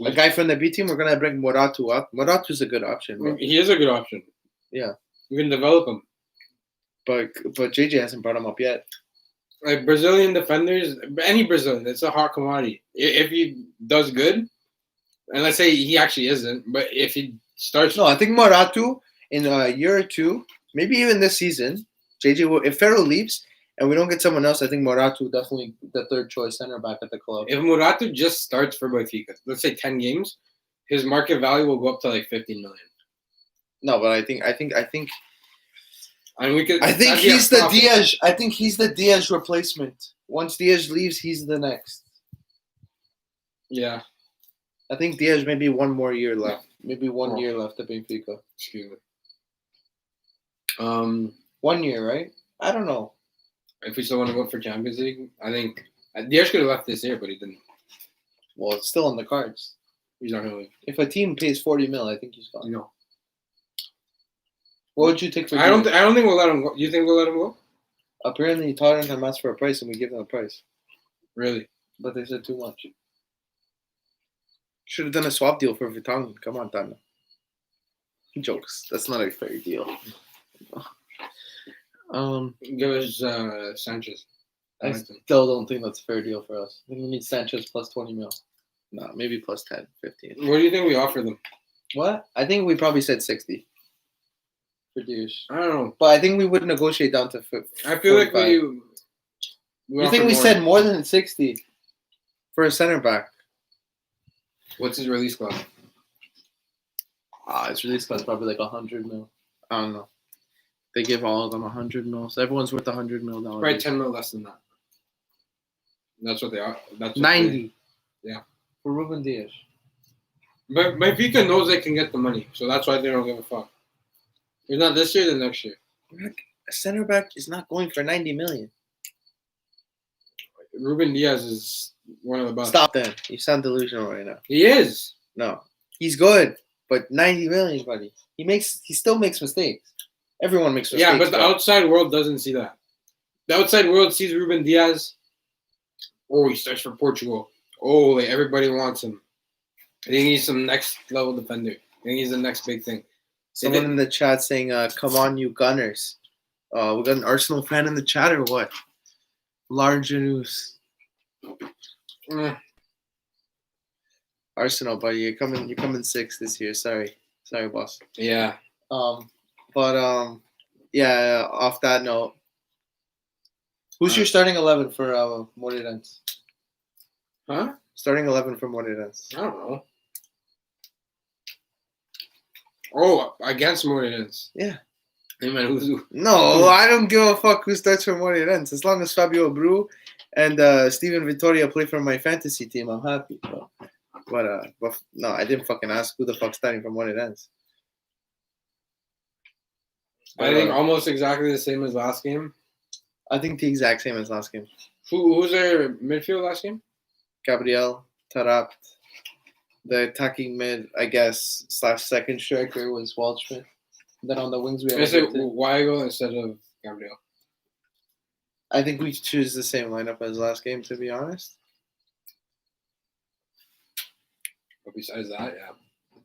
A guy from the B team. We're gonna bring Moratu up. Moratu's a good option. Bro. He is a good option. Yeah, we can develop him. But JJ hasn't brought him up yet. Like Brazilian defenders, any Brazilian, it's a hot commodity. If he does good, and let's say he actually isn't, but if he starts, no, I think Moratu in a year or two, maybe even this season, JJ will. If Fero leaves and we don't get someone else, I think Moratu definitely the third choice center back at the club. If Moratu just starts for Benfica, let's say 10 games, his market value will go up to like 15 million. No, but I think. And we could. I think he's the Diaz. I think he's the Diaz replacement. Once Diaz leaves, he's the next. Yeah. I think Diaz maybe one more year left. Maybe 1 year left at Benfica. Excuse me. 1 year, right? I don't know. If we still want to go for Champions League, I think Diaz could have left this year, but he didn't. Well, it's still on the cards. He's not going to leave. If a team pays 40 mil, I think he's gone. No. What would you take for? I don't think we'll let him go. You think we'll let him go? Apparently, Tottenham asked for a price, and we give them a price. Really? But they said too much. Should have done a swap deal for Vertonghen. Come on, Tana. He jokes. That's not a fair deal. Give us Sanchez. I still don't think that's a fair deal for us. I think we need Sanchez plus 20 mil. No, maybe plus 10, 15. What do you think we offer them? What? I think we probably said 60. For Diaz. I don't know. But I think we would negotiate down to 50. I feel 45. Like you think we said more than 60 for a center back? What's his release clause? His release clause probably like 100 mil. I don't know. They give all of them 100 mil. So everyone's worth 100 mil. Probably 10 mil less than that. That's what they are. That's what 90. Yeah. For Ruben Diaz. But Benfica knows they can get the money, so that's why they don't give a fuck. If not this year, then next year. A center back is not going for 90 million. Ruben Diaz is one of the best. Stop that. You sound delusional right now. He is. No. He's good, but 90 million, buddy. He still makes mistakes. Everyone makes mistakes. Yeah, but the outside world doesn't see that. The outside world sees Ruben Diaz. Oh, he starts for Portugal. Oh, like everybody wants him. I think he's some next level defender. I think he's the next big thing. Someone in the chat saying, come on, you Gunners. We got an Arsenal fan in the chat or what? Large news. Arsenal, buddy. You're coming sixth this year. Sorry, boss. Yeah. Yeah, off that note. Who's your starting 11 for Moreirense? Huh? Starting 11 for Moreirense. I don't know. Oh, against Moreirense. Yeah. Hey man, who's No, I don't give a fuck who starts for Moreirense. As long as Fabio Bru and Steven Vittoria play for my fantasy team, I'm happy. Bro. But no, I didn't fucking ask who the fuck's starting for Moreirense. I think almost exactly the same as last game. I think the exact same as last game. Who's their midfield last game? Gabriel, Taarabt. The attacking mid, I guess, / second striker was Waldschmidt. Then on the wings we have. Weigl instead of Gabriel. I think we choose the same lineup as last game, to be honest. But besides that, yeah.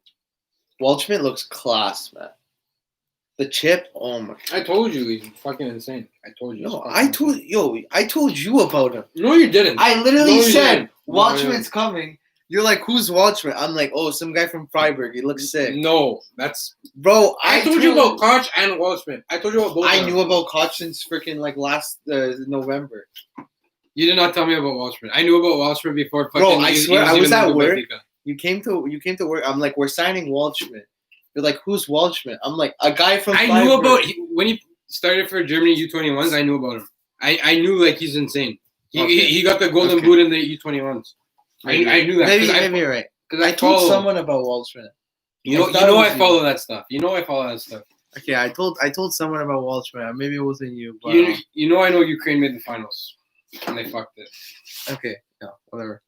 Waldschmidt looks class, man. The chip, oh my! I told you he's fucking insane. I told you. No, I told you about him. No, you didn't. I literally said Waldschmidt's coming. You're like, who's Waldschmidt? I'm like, oh, some guy from Freiburg. He looks sick. No, that's bro. I told you about Koch and Waldschmidt. I told you about both. I knew about Koch since freaking like last November. You did not tell me about Waldschmidt. I knew about Waldschmidt before. Bro, I swear, I was at work. You came to work. I'm like, we're signing Waldschmidt. You're like, who's Waldschmidt? I'm like, a guy from Freiburg. I knew about when he started for Germany U21s. I knew about him. I knew like he's insane. He got the golden boot in the U21s. I knew that. Maybe you're right. Because I told someone about Waldschmidt. You know, I thought it was I you. follow that stuff. You know, I follow that stuff. Okay, I told someone about Waldschmidt. Maybe it wasn't you, but I know Ukraine made the finals, and they fucked it. okay, yeah, whatever.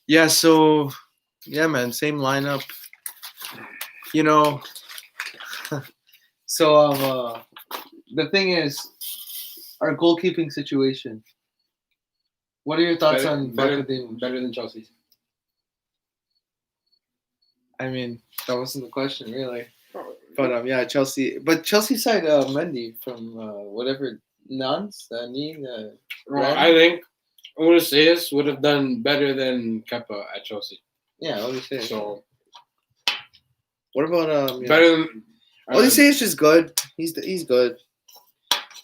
Yeah. So, yeah, man, same lineup. You know. So, the thing is, our goalkeeping situation. What are your thoughts on Vakadimos? Better than Chelsea's. I mean, that wasn't the question, really. But yeah, Chelsea. But Chelsea side Mendy from whatever Nantes, I think Odysseus would have done better than Kepa at Chelsea. Yeah, Odysseus. So what about better than Odysseus is good. He's good.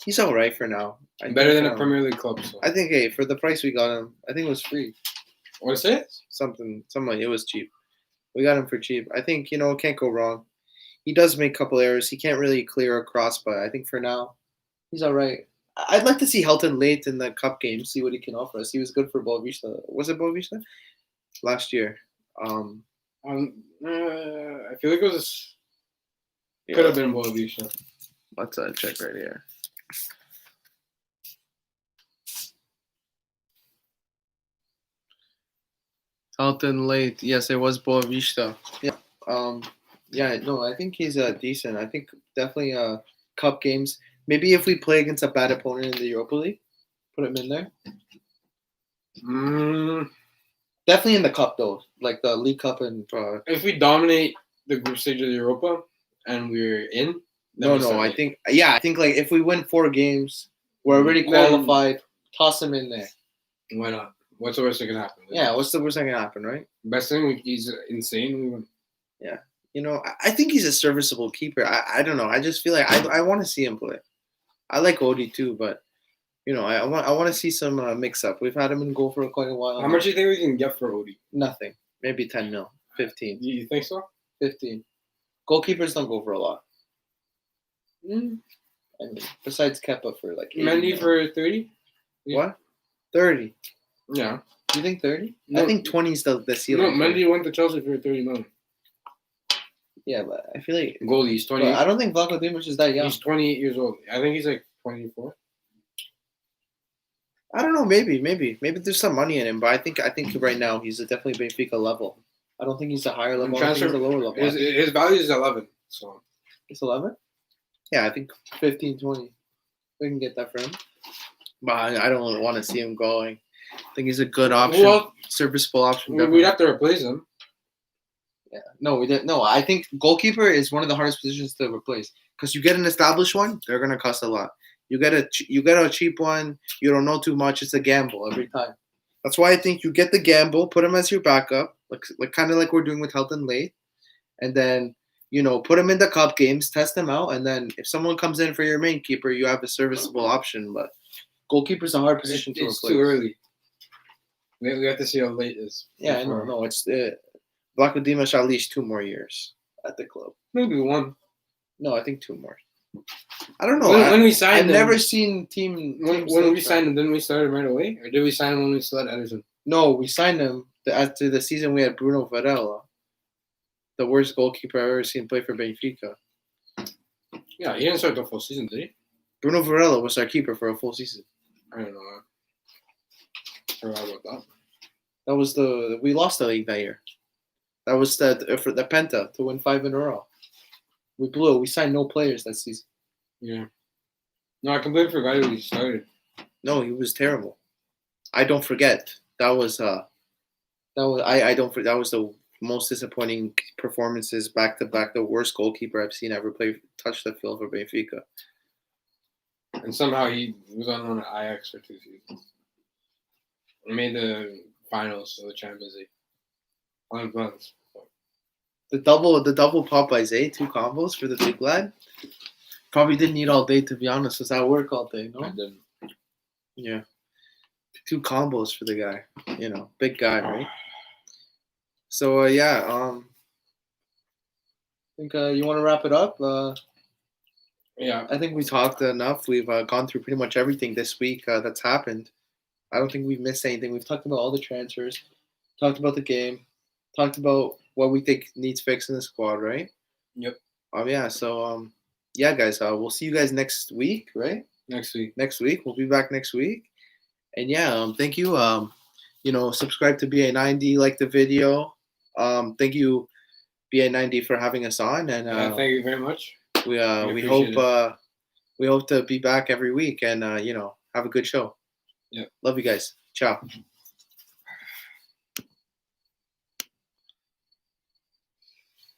He's all right for now. Better than a Premier League club. So. I think, hey, for the price we got him, I think it was free. Odysseus? Something. It was cheap. We got him for cheap. I think can't go wrong. He does make a couple errors. He can't really clear across, but I think for now, he's all right. I'd like to see Helton late in the cup game, see what he can offer us. He was good for Boavista. Was it Boavista? Last year. I feel like it was. Could have been Boavista. Let's check right here. Helton late. Yes, it was Boavista. Yeah. Yeah, no, I think he's decent. I think definitely cup games. Maybe if we play against a bad opponent in the Europa League, put him in there. Definitely in the cup though, like the League Cup and. If we dominate the group stage of the Europa and we're in. No, I think like if we win 4 games, we're already qualified. Toss him in there. Why not? What's the worst that can happen? Yeah, what's the worst that can happen, right? Best thing, he's insane. We win. Yeah. I think he's a serviceable keeper. I don't know. I just feel like I want to see him play. I like Odie too, but I want to see some mix up. We've had him in goal for quite a while. How much do you think we can get for Odie? Nothing. Maybe 10 mil, 15. You think so? 15. Goalkeepers don't go for a lot. I mean, besides Kepa for like. Mendy for 30. Yeah. What? 30. Yeah. You think 30? No, I think 20 is the ceiling. No, Mendy went to Chelsea for 30 million. Yeah, but I feel like goalie. He's 20. I don't think Vlachodimos is that young. He's 28 years old. I think he's like 24. I don't know. Maybe there's some money in him, but I think right now he's definitely Benfica level. I don't think he's a higher level. I think he's a lower level. His value is 11. So it's 11. Yeah, I think 15, 20. We can get that for him. But I don't want to see him going. I think he's a good option. Well, serviceable option. We'd have to replace him. Yeah. No, we didn't. No, I think goalkeeper is one of the hardest positions to replace because you get an established one, they're gonna cost a lot. You get a cheap one, you don't know too much. It's a gamble every time. That's why I think you get the gamble, put him as your backup, like kind of like we're doing with Helton late, and then put him in the cup games, test him out, and then if someone comes in for your main keeper, you have a serviceable option. But goalkeeper is a hard position to replace. It's too early. We have to see how late it is. Yeah, no, it's Vlachodimos at least 2 more years at the club. Maybe 1. No, I think 2 more. I don't know. When we signed I've never seen team. When we signed him, didn't we start him right away, or did we sign him when we still had Ederson? No, we signed him after the season we had Bruno Varela, the worst goalkeeper I've ever seen play for Benfica. Yeah, he didn't start the full season, did he? Bruno Varela was our keeper for a full season. I don't know. I forgot about that. That was we lost the league that year. That was for the Penta to win 5 in a row. We blew it. We signed no players that season. Yeah. No, I completely forgot he started. No, he was terrible. I don't forget. That was the most disappointing performances back to back. The worst goalkeeper I've seen ever touch the field for Benfica. And somehow he was on loan at Ajax for 2 seasons. He made the finals of the Champions League. 1 month. The double Popeyes, 2 combos for the big lad. Probably didn't eat all day, to be honest. Was at work all day, no? I didn't. Yeah. 2 combos for the guy. Big guy, right? So, yeah. I think you want to wrap it up? Yeah. I think we talked enough. We've gone through pretty much everything this week that's happened. I don't think we've missed anything. We've talked about all the transfers. talked about the game, talked about what we think needs fixed in the squad, right? Yep. Yeah. So yeah, guys. We'll see you guys next week, right? Next week. Next week. We'll be back next week. And yeah, thank you. Subscribe to BA90, like the video. Thank you, BA90, for having us on. And Thank you very much. we appreciate hope to be back every week and have a good show. Yep. Love you guys. Ciao.